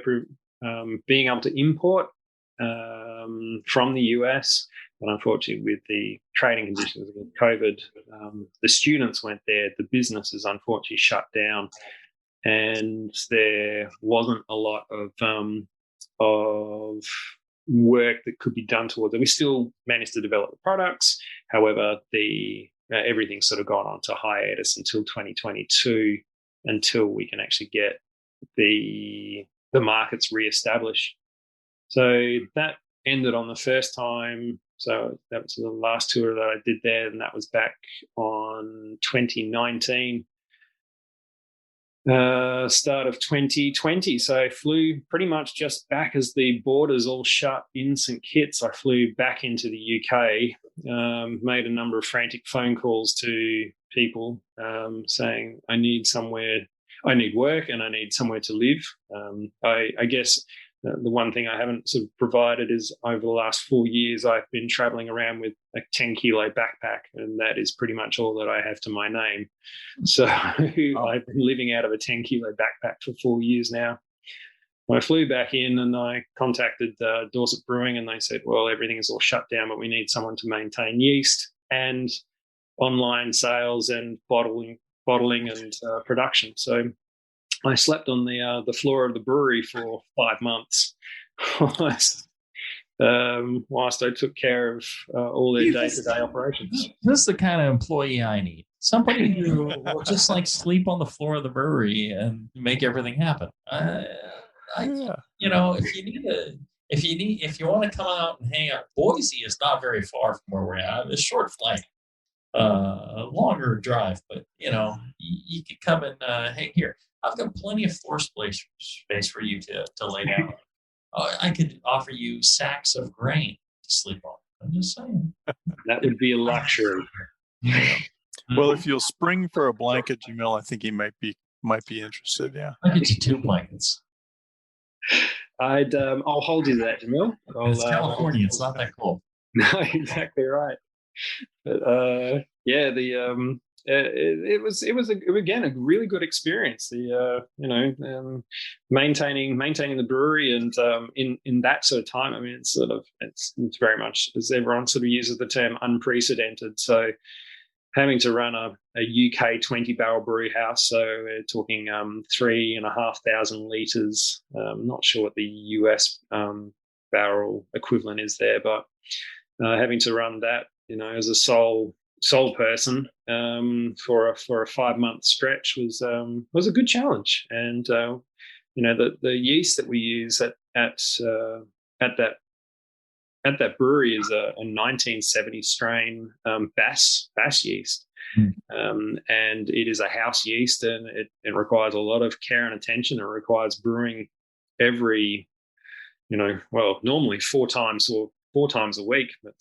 being able to import from the US, but unfortunately with the trading conditions with COVID, the students went there, the businesses unfortunately shut down, and there wasn't a lot of work that could be done towards it. We still managed to develop the products. However, everything's sort of gone on to hiatus until 2022, until we can actually get the markets reestablished. So that ended on the first time. So that was the last tour that I did there, and that was back on 2019. Start of 2020. So I flew pretty much just back as the borders all shut in St. Kitts. I flew back into the UK, made a number of frantic phone calls to people saying, I need work and I need somewhere to live. I guess the one thing I haven't sort of provided is over the last 4 years, I've been traveling around with a 10-kilo backpack, and that is pretty much all that I have to my name. So I've been living out of a 10-kilo backpack for 4 years now. I flew back in and I contacted Dorset Brewing, and they said, well, everything is all shut down, but we need someone to maintain yeast and online sales and bottling and production. So I slept on the floor of the brewery for 5 months whilst I took care of all their day-to-day operations. This is the kind of employee I need. Somebody who will just sleep on the floor of the brewery and make everything happen. If you want to come out and hang out, Boise is not very far from where we're at. It's a short flight, a longer drive, but you could come and hang here. I've got plenty of floor space for you to lay down. I could offer you sacks of grain to sleep on. I'm just saying. That would be a luxury. Well, if you'll spring for a blanket, Jamil, I think he might be interested. Yeah, I'll get you 2 blankets. I'll hold you to that, Jamil. It's California. It's not that cold. No, exactly right. But it was again a really good experience. Maintaining the brewery, and in that sort of time, I mean, it's very much, as everyone sort of uses the term, unprecedented. So having to run a UK 20-barrel brew house, so we're talking 3,500 litres. Not sure what the US barrel equivalent is there, but having to run that, as a sole person for a 5-month stretch was a good challenge. And the yeast that we use at that brewery is a 1970 strain Bass yeast. And it is a house yeast, and it requires a lot of care and attention. It requires brewing every, normally four times a week, but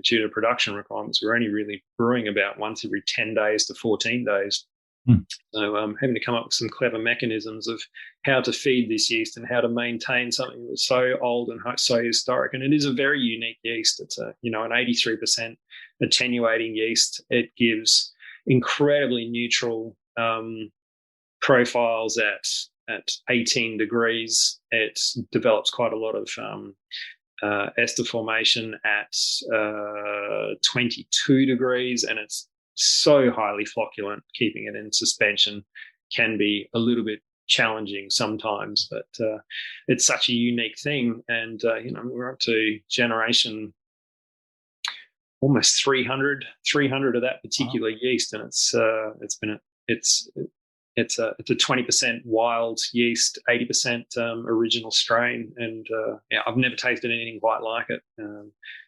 due to production requirements, we're only really brewing about once every 10 days to 14 days. So having to come up with some clever mechanisms of how to feed this yeast and how to maintain something that was so old and so historic. And it is a very unique yeast. It's an 83% attenuating yeast. It gives incredibly neutral profiles at 18 degrees. It develops quite a lot of ester formation at 22 degrees, and it's so highly flocculent. Keeping it in suspension can be a little bit challenging sometimes, but it's such a unique thing. And we're up to generation almost 300 of that particular yeast, and it's a 20% wild yeast, 80% original strain, and I've never tasted anything quite like it.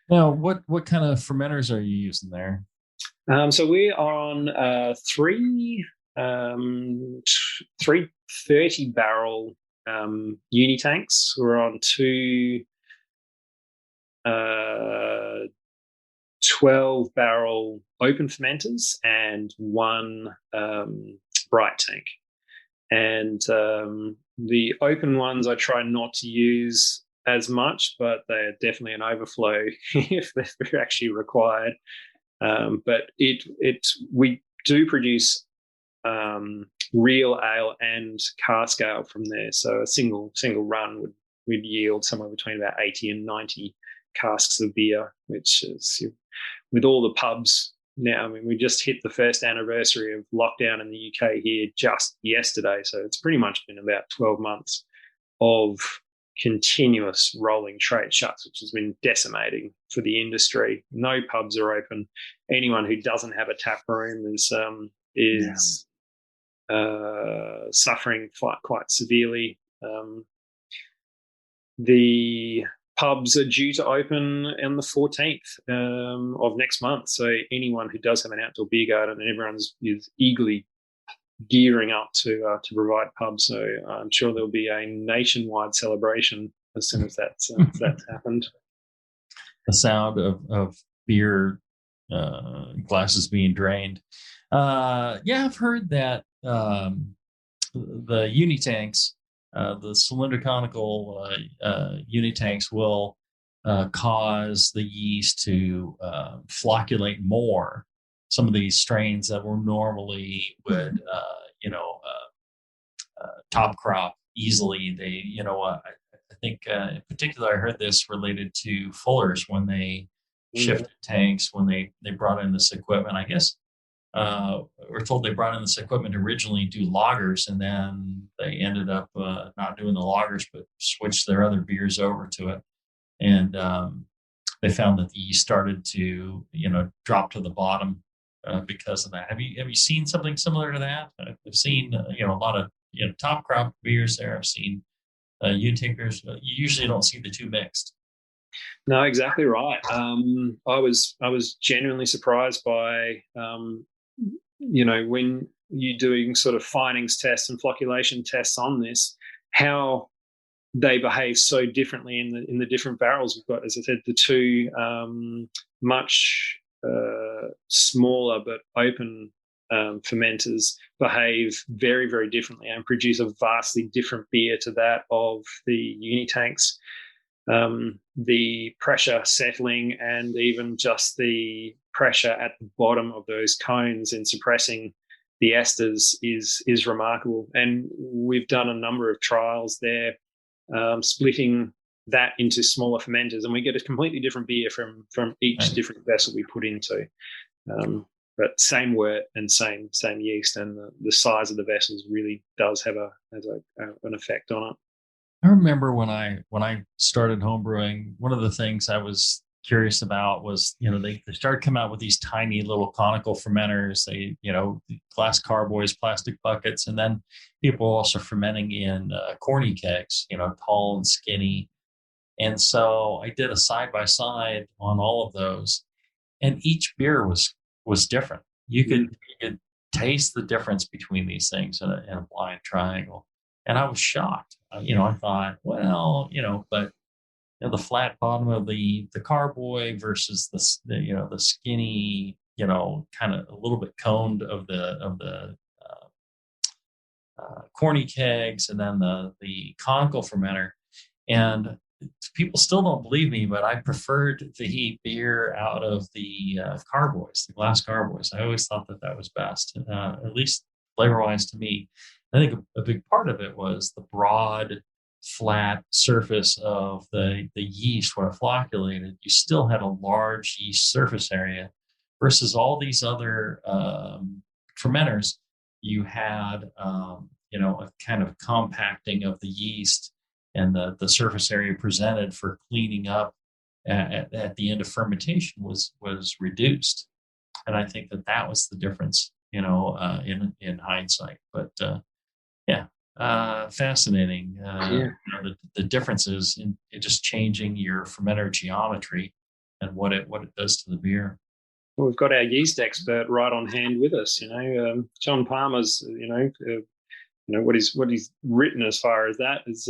Now, what kind of fermenters are you using there? So we are on three 30-barrel uni tanks. We're on two 12-barrel open fermenters and one bright tank. And the open ones I try not to use as much, but they're definitely an overflow if they're actually required. But we do produce real ale and cask ale from there. So a single run would yield somewhere between about 80 and 90 casks of beer, which is, with all the pubs now, I mean, we just hit the first anniversary of lockdown in the UK here just yesterday. So it's pretty much been about 12 months of continuous rolling trade shuts, which has been decimating for the industry. No pubs are open. Anyone who doesn't have a tap room is suffering quite severely. The pubs are due to open on the 14th of next month. So anyone who does have an outdoor beer garden, and everyone is eagerly gearing up to provide pubs. So I'm sure there'll be a nationwide celebration as soon as that's happened. The sound of beer glasses being drained. I've heard that the uni tanks, the cylindrical uni tanks, will cause the yeast to flocculate more. Some of these strains that were normally would, top crop easily. They, I think in particular, I heard this related to Fuller's when they shifted tanks, when they brought in this equipment. I guess we're told they brought in this equipment to originally do lagers, and then they ended up not doing the lagers, but switched their other beers over to it. And they found that the yeast started to, drop to the bottom because of that. Have you seen something similar to that? I've seen a lot of top crop beers there. I've seen U-tinkers. You usually don't see the two mixed. No, exactly right. I was genuinely surprised by when you're doing sort of finings tests and flocculation tests on this, how they behave so differently in the different barrels. We've got, as I said, the two much smaller but open fermenters behave very, very differently and produce a vastly different beer to that of the uni tanks. The pressure settling and even just the pressure at the bottom of those cones in suppressing the esters is remarkable. And we've done a number of trials there, splitting that into smaller fermenters, and we get a completely different beer from each different vessel we put into. But same wort and same yeast, and the size of the vessels really does have an effect on it. I remember when I started homebrewing, one of the things I was curious about was, they started coming out with these tiny little conical fermenters, glass carboys, plastic buckets, and then people were also fermenting in corny kegs, tall and skinny. And so I did a side by side on all of those, and each beer was different. You could taste the difference between these things in a blind triangle, and I was shocked. I thought, well, but the flat bottom of the carboy versus the skinny, kind of a little bit coned of the corny kegs, and then the conical fermenter. And people still don't believe me, but I preferred the beer out of the carboys, the glass carboys. I always thought that was best, at least flavor-wise to me. I think a big part of it was the broad, flat surface of the yeast when it flocculated. You still had a large yeast surface area versus all these other fermenters. You had, a kind of compacting of the yeast, and the surface area presented for cleaning up at the end of fermentation was reduced. And I think that was the difference, in hindsight. But fascinating. The differences in just changing your fermenter geometry and what it does to the beer. Well, we've got our yeast expert right on hand with us. John Palmer's, what he's written as far as that is,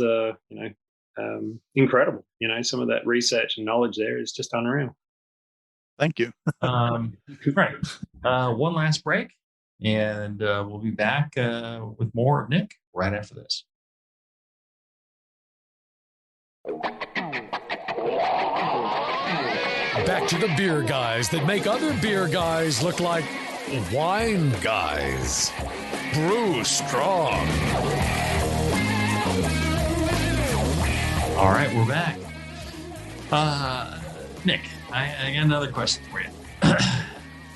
incredible. Some of that research and knowledge there is just unreal. Thank you. Right. One last break, and we'll be back with more of Nick right after this. Back to the beer guys that make other beer guys look like wine guys. Brew strong. All right, we're back. Nick, I got another question for you.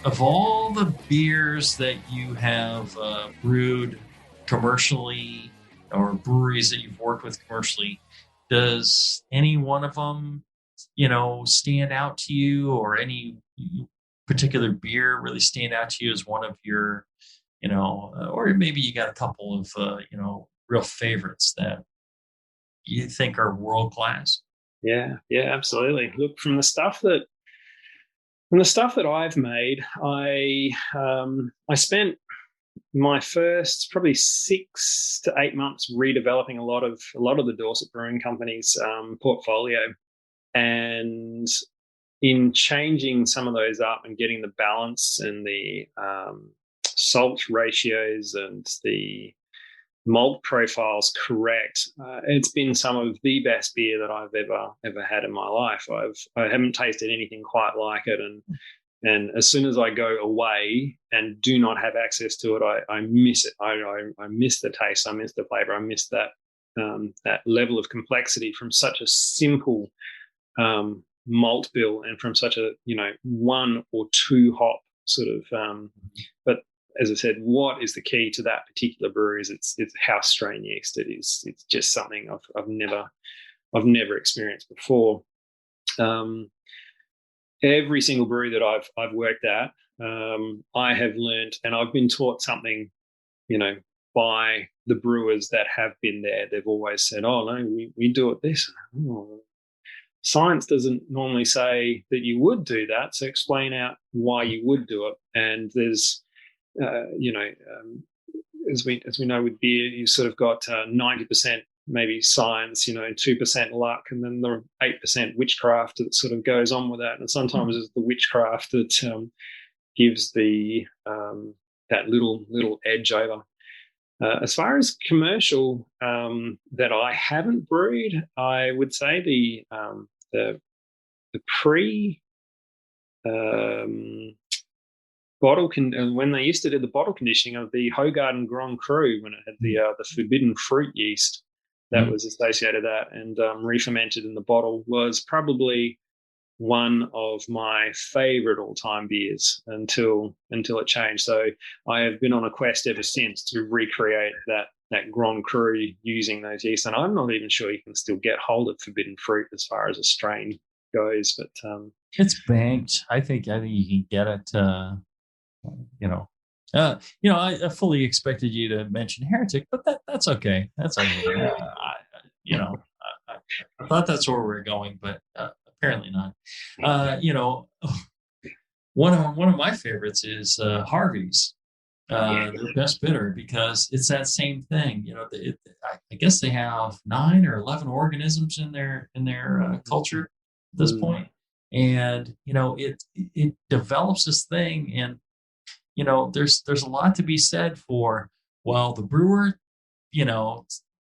Of all the beers that you have brewed commercially, or breweries that you've worked with commercially, does any one of them, stand out to you, or any particular beer really stand out to you as one of your, or maybe you got a couple of, real favorites that you think are world class? Yeah, absolutely. Look, from the stuff that I've made, I spent my first probably 6 to 8 months redeveloping a lot of the Dorset Brewing Company's portfolio, and in changing some of those up and getting the balance and the salt ratios and the malt profiles correct, it's been some of the best beer that I've ever had in my life. I haven't tasted anything quite like it, and as soon as I go away and do not have access to it, I miss it. I miss the taste, I miss the flavor, I miss that level of complexity from such a simple malt bill, and from such a 1 or 2 hop sort of. But as I said, what is the key to that particular brewery is it's house strain yeast. It is. It's just something I've never experienced before. Every single brewery that I've worked at, I have learned, and I've been taught something, by the brewers that have been there. They've always said, "Oh no, we do it this." Oh, science doesn't normally say that you would do that, so explain out why you would do it. And there's as we know with beer, you've sort of got 90% maybe science, 2% luck, and then the 8% witchcraft that sort of goes on with that. And sometimes it's the witchcraft that gives the that little edge over. As far as commercial that I haven't brewed, I would say the pre when they used to do the bottle conditioning of the Hogarden Grand Cru, when it had the forbidden fruit yeast that was associated with that, and re-fermented in the bottle, was probably one of my favorite all-time beers until it changed. So I have been on a quest ever since to recreate that Grand Cru using those yeasts, and I'm not even sure you can still get hold of forbidden fruit as far as a strain goes, but it's banked. I think you can get it. I fully expected you to mention Heretic, but that's okay. That's okay. I thought that's where we're going, but apparently not. One of my favorites is Harvey's, their best bitter, because it's that same thing. I guess they have 9 or 11 organisms in their culture at this point, and it develops this thing, and there's a lot to be said for, well, the brewer,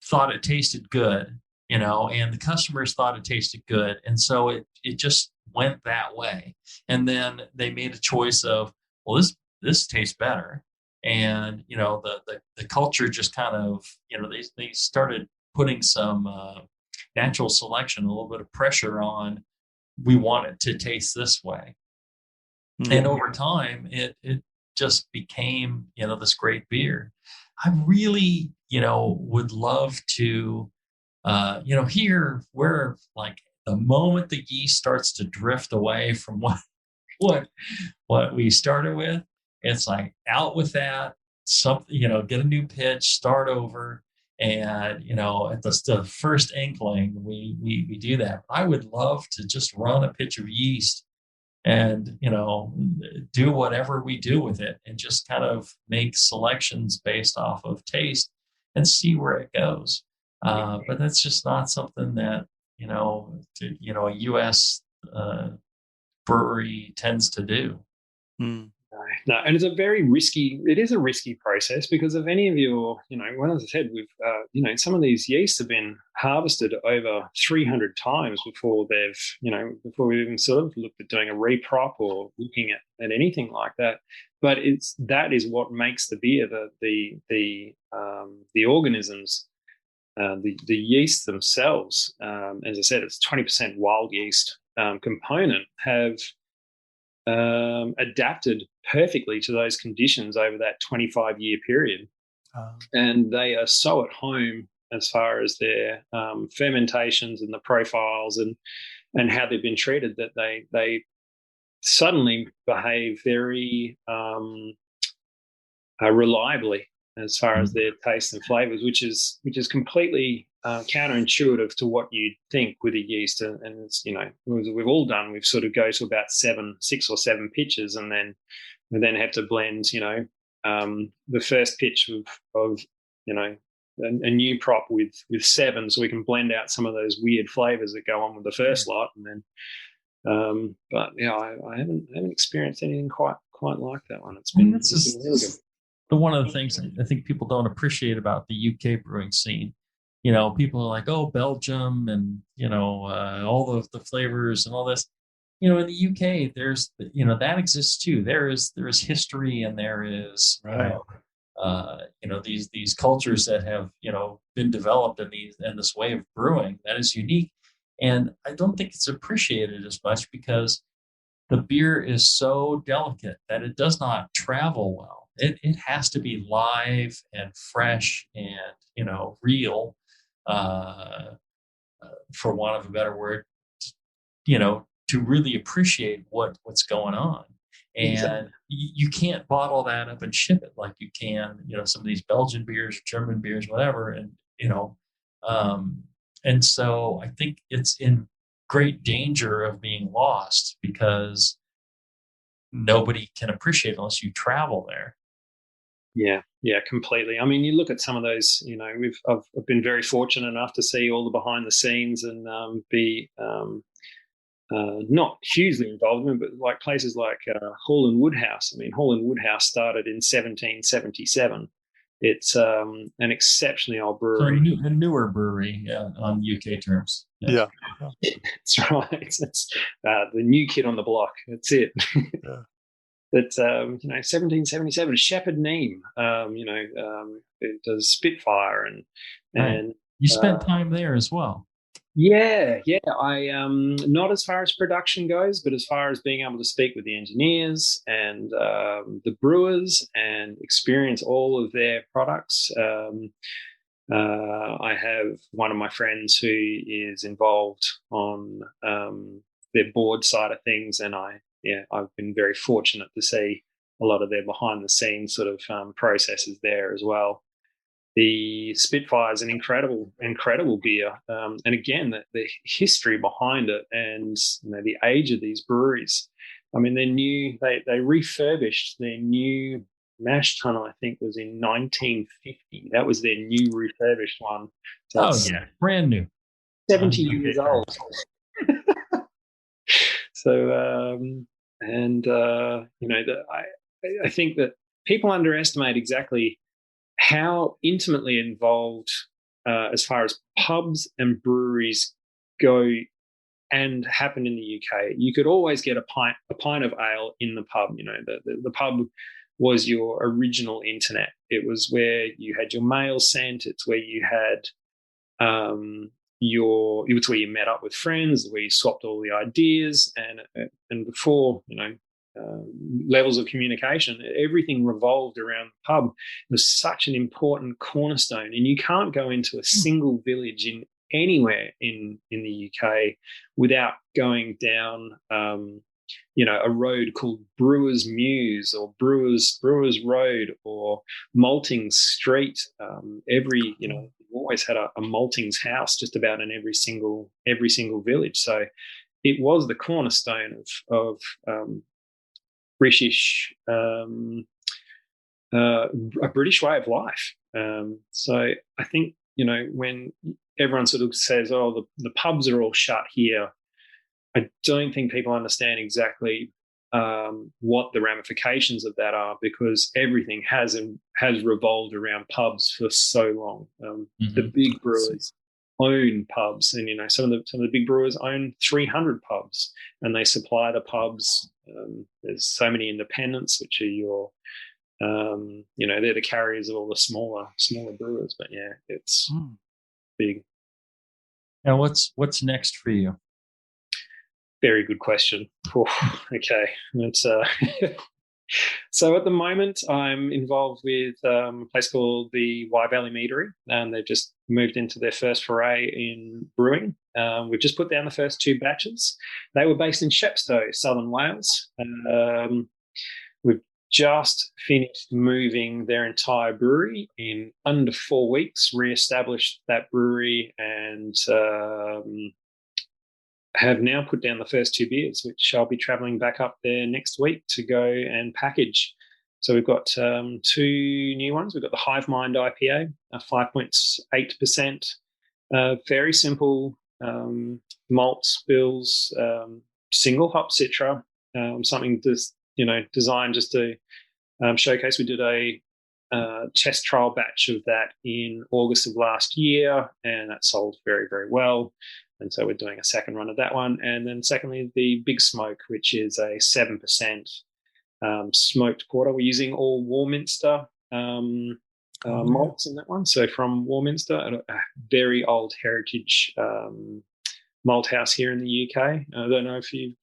thought it tasted good, and the customers thought it tasted good. And so it just went that way. And then they made a choice of, well, this tastes better. And, the culture just kind of, they started putting some natural selection, a little bit of pressure on, we want it to taste this way. Mm-hmm. And over time, it just became, this great beer. I really, would love to, here where, like, the moment the yeast starts to drift away from what we started with, it's like, out with that, something, get a new pitch, start over. And, at the first inkling, we do that. I would love to just run a pitch of yeast and, do whatever we do with it, and just kind of make selections based off of taste and see where it goes. But that's just not something that, a U.S. brewery tends to do. No, and it's a risky process, because if any of you, well, as I said, we've, some of these yeasts have been harvested over 300 times before before we've even sort of looked at doing a reprop or looking at anything like that. But that is what makes the beer, the organisms, the yeast themselves, as I said, it's 20% wild yeast component, have adapted perfectly to those conditions over that 25-year period. And they are so at home as far as their fermentations and the profiles and how they've been treated, that they suddenly behave very reliably as far as their taste and flavors, which is completely counterintuitive to what you'd think with a yeast. And it's, we've all done, we've sort of go to about 6 or 7 pitches, and then we then have to blend, the first pitch of a new prop with 7, so we can blend out some of those weird flavors that go on with the first lot. And then, but I haven't experienced anything quite like that one. It's been really good. One of the things I think people don't appreciate about the UK brewing scene, people are like, oh, Belgium, and all the flavors and all this. In the UK, there's that exists too. There is history, and there is these cultures that have been developed in this way of brewing that is unique. And I don't think it's appreciated as much, because the beer is so delicate that it does not travel well. It has to be live and fresh and, real, for want of a better word, to really appreciate what's going on. And exactly. You can't bottle that up and ship it like you can, some of these Belgian beers, German beers, whatever. And, and so I think it's in great danger of being lost, because nobody can appreciate it unless you travel there. Yeah, completely. I mean, you look at some of those, I've been very fortunate enough to see all the behind the scenes and be not hugely involved in, but like places like Hall and Woodhouse. I mean, Hall and Woodhouse started in 1777, It's an exceptionally old So brewery. a newer brewery, on UK terms. Yeah. That's right. It's the new kid on the block. That's it. Yeah. It's 1777 Shepherd Neame. It does Spitfire and you spent time there as well. Yeah. I not as far as production goes, but as far as being able to speak with the engineers and the brewers and experience all of their products. I have one of my friends who is involved on their board side of things, and I've been very fortunate to see a lot of their behind the scenes sort of processes there as well. The Spitfire is an incredible beer, and again, the history behind it, and the age of these breweries. I mean, they're new. They refurbished their new mash tunnel. I think was in 1950. That was their new refurbished one. So brand new, 70 years old. So, I think that people underestimate exactly how intimately involved as far as pubs and breweries go and happen in the UK. You could always get a pint of ale in the pub. The pub was your original internet. It was where you had your mail sent. It's where you had it's where you met up with friends, where you swapped all the ideas, and before levels of communication, everything revolved around the pub. It was such an important cornerstone, and you can't go into a single village in anywhere in the UK without going down a road called Brewer's Mews or Brewer's Road or Malting's Street. You always had a Malting's house just about in every single village. So it was the cornerstone of British a British way of life. So I think when everyone sort of says, "Oh, the pubs are all shut here," I don't think people understand exactly what the ramifications of that are, because everything has revolved around pubs for so long. The big brewers own pubs, and some of the big brewers own 300 pubs, and they supply the pubs. There's so many independents, which are they're the carriers of all the smaller brewers. But yeah, it's big. Now, what's next for you? Very good question. Okay, it's so at the moment I'm involved with a place called the Wye Valley Meadery, and they've just moved into their first foray in brewing. We've just put down the first 2 batches. They were based in Shepstow, Southern Wales. We've just finished moving their entire brewery in under 4 weeks, re-established that brewery, and have now put down the first 2 beers, which I'll be travelling back up there next week to go and package. So we've got 2 new ones. We've got the Hive Mind IPA, 5.8%, very simple malt spills, single hop citra, something designed just to showcase. We did a test trial batch of that in August of last year, and that sold very, very well. And so we're doing a second run of that one. And then secondly, the Big Smoke, which is a 7% smoked porter. We're using all Warminster malts in that one. So from Warminster, a very old heritage malt house here in the UK. I don't know if you've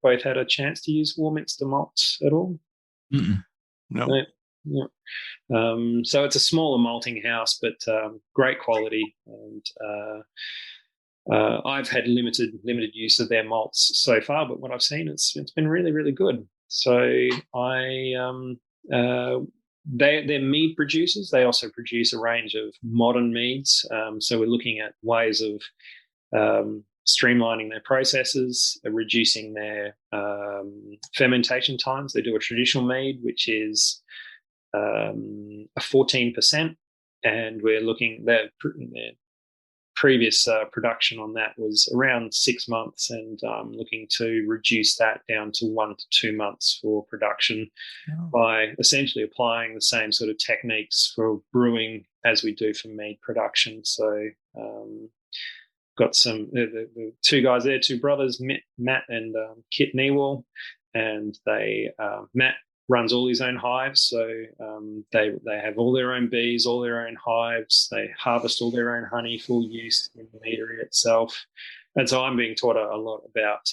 both had a chance to use Warminster malts at all. No. Yeah. So it's a smaller malting house, but great quality, and I've had limited use of their malts so far, but what I've seen, it's been really, really good. So they're mead producers. They also produce a range of modern meads. So we're looking at ways of streamlining their processes, reducing their fermentation times. They do a traditional mead, which is a 14%, and we're looking. They're previous production on that was around 6 months, and looking to reduce that down to 1 to 2 months for production by essentially applying the same sort of techniques for brewing as we do for mead production. So got the two guys there, two brothers, Matt and Kit Newell, and Matt runs all his own hives, so they have all their own bees, all their own hives. They harvest all their own honey for use in the meadery itself, and so I'm being taught a lot about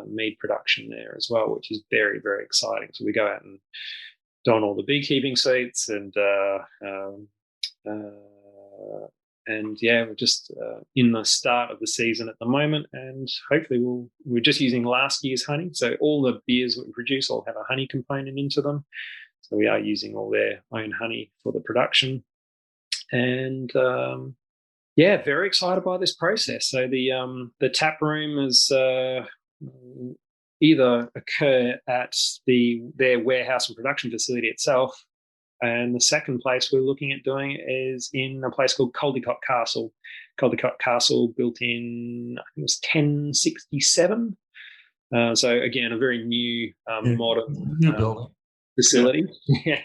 mead production there as well, which is very, very exciting. So we go out and don all the beekeeping suits, and we're just in the start of the season at the moment, and hopefully we're just using last year's honey. So all the beers that we produce all have a honey component into them. So we are using all their own honey for the production. And very excited by this process. So the tap room is either occur at their warehouse and production facility itself. And the second place we're looking at doing is in a place called Caldecott Castle. Caldecott Castle, built in, I think it was 1067. So again, a very new, modern building facility. Yeah.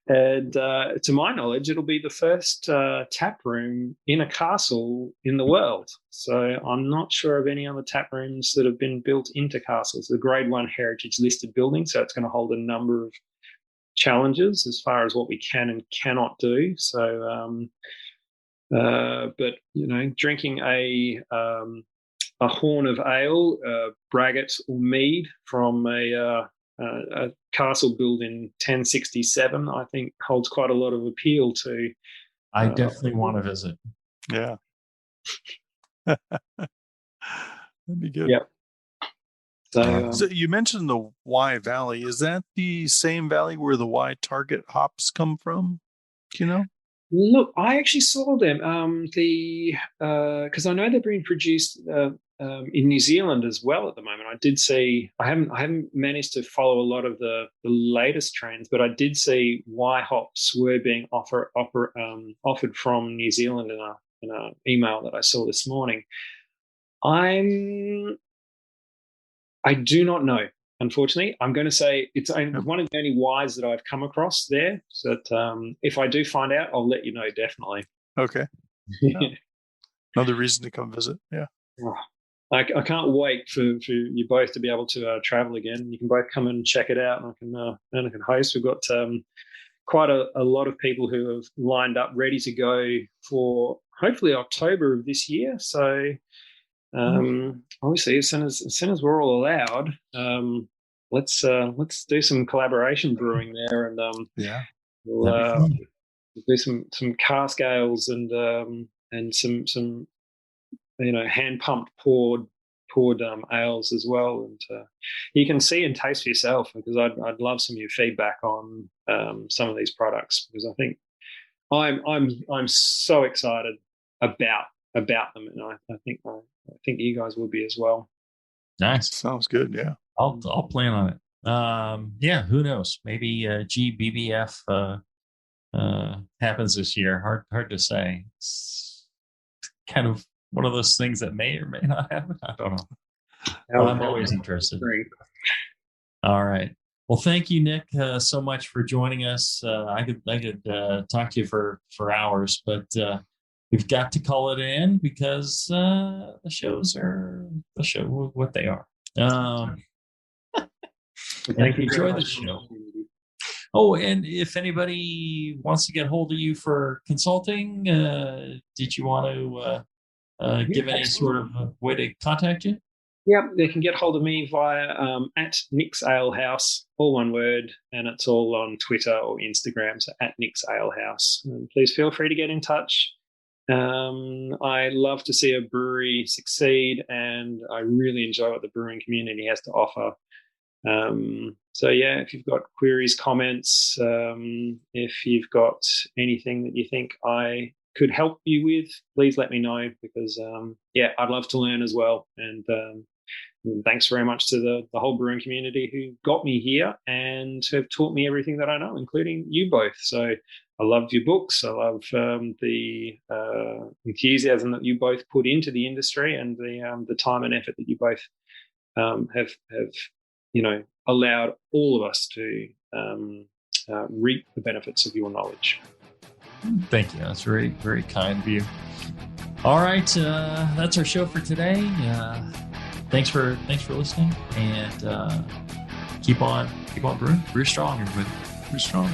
And to my knowledge, it'll be the first tap room in a castle in the world. So I'm not sure of any other tap rooms that have been built into castles. The Grade 1 heritage listed building, so it's going to hold a number of challenges as far as what we can and cannot do. So, but drinking a horn of ale, braggot or mead from a castle built in 1067, I think holds quite a lot of appeal to. I definitely want to visit. Yeah, that'd be good. Yep. So you mentioned the Wye Valley. Is that the same valley where the Wye Target hops come from? Do you know? Look, I actually saw them. Because I know they're being produced in New Zealand as well at the moment. I did see. I haven't managed to follow a lot of the latest trends, but I did see Wye hops were being offered from New Zealand in an email that I saw this morning. I do not know, unfortunately. I'm going to say it's one of the only Ys that I've come across there. So that, if I do find out, I'll let you know, definitely. Okay. Yeah. Another reason to come visit. Yeah. I can't wait for you both to be able to travel again. You can both come and check it out, and I can host. We've got quite a lot of people who have lined up ready to go for hopefully October of this year. So obviously, as soon as we're all allowed, let's do some collaboration brewing there, and we'll do some cask ales and some hand pumped poured ales as well, and you can see and taste for yourself, because I'd love some of your feedback on some of these products, because I think I'm so excited about them, and I think you guys will be as well. Nice. Sounds good. Yeah. I'll plan on it. Who knows? Maybe GBBF happens this year. Hard to say. It's kind of one of those things that may or may not happen. I don't know. But I'm always interested. All right. Well, thank you, Nick, so much for joining us. I could talk to you for hours, but we've got to call it in, because the shows are what they are. Thank you. Enjoy the show. Oh, and if anybody wants to get hold of you for consulting, did you want to give any sort of way to contact you? Yep, they can get hold of me via at Nick's Ale House, all one word, and it's all on Twitter or Instagram, so at Nick's Ale House. And please feel free to get in touch. I love to see a brewery succeed, and I really enjoy what the brewing community has to offer. If you've got queries, comments, if you've got anything that you think I could help you with, please let me know, because I'd love to learn as well. And thanks very much to the whole brewing community who got me here and have taught me everything that I know, including you both. So loved your books. I love the enthusiasm that you both put into the industry, and the time and effort that you both have allowed all of us to reap the benefits of your knowledge. Thank you. That's very, very kind of you. All right, that's our show for today. Thanks for listening, and keep on brewing. Brew strong, everybody. Brew strong.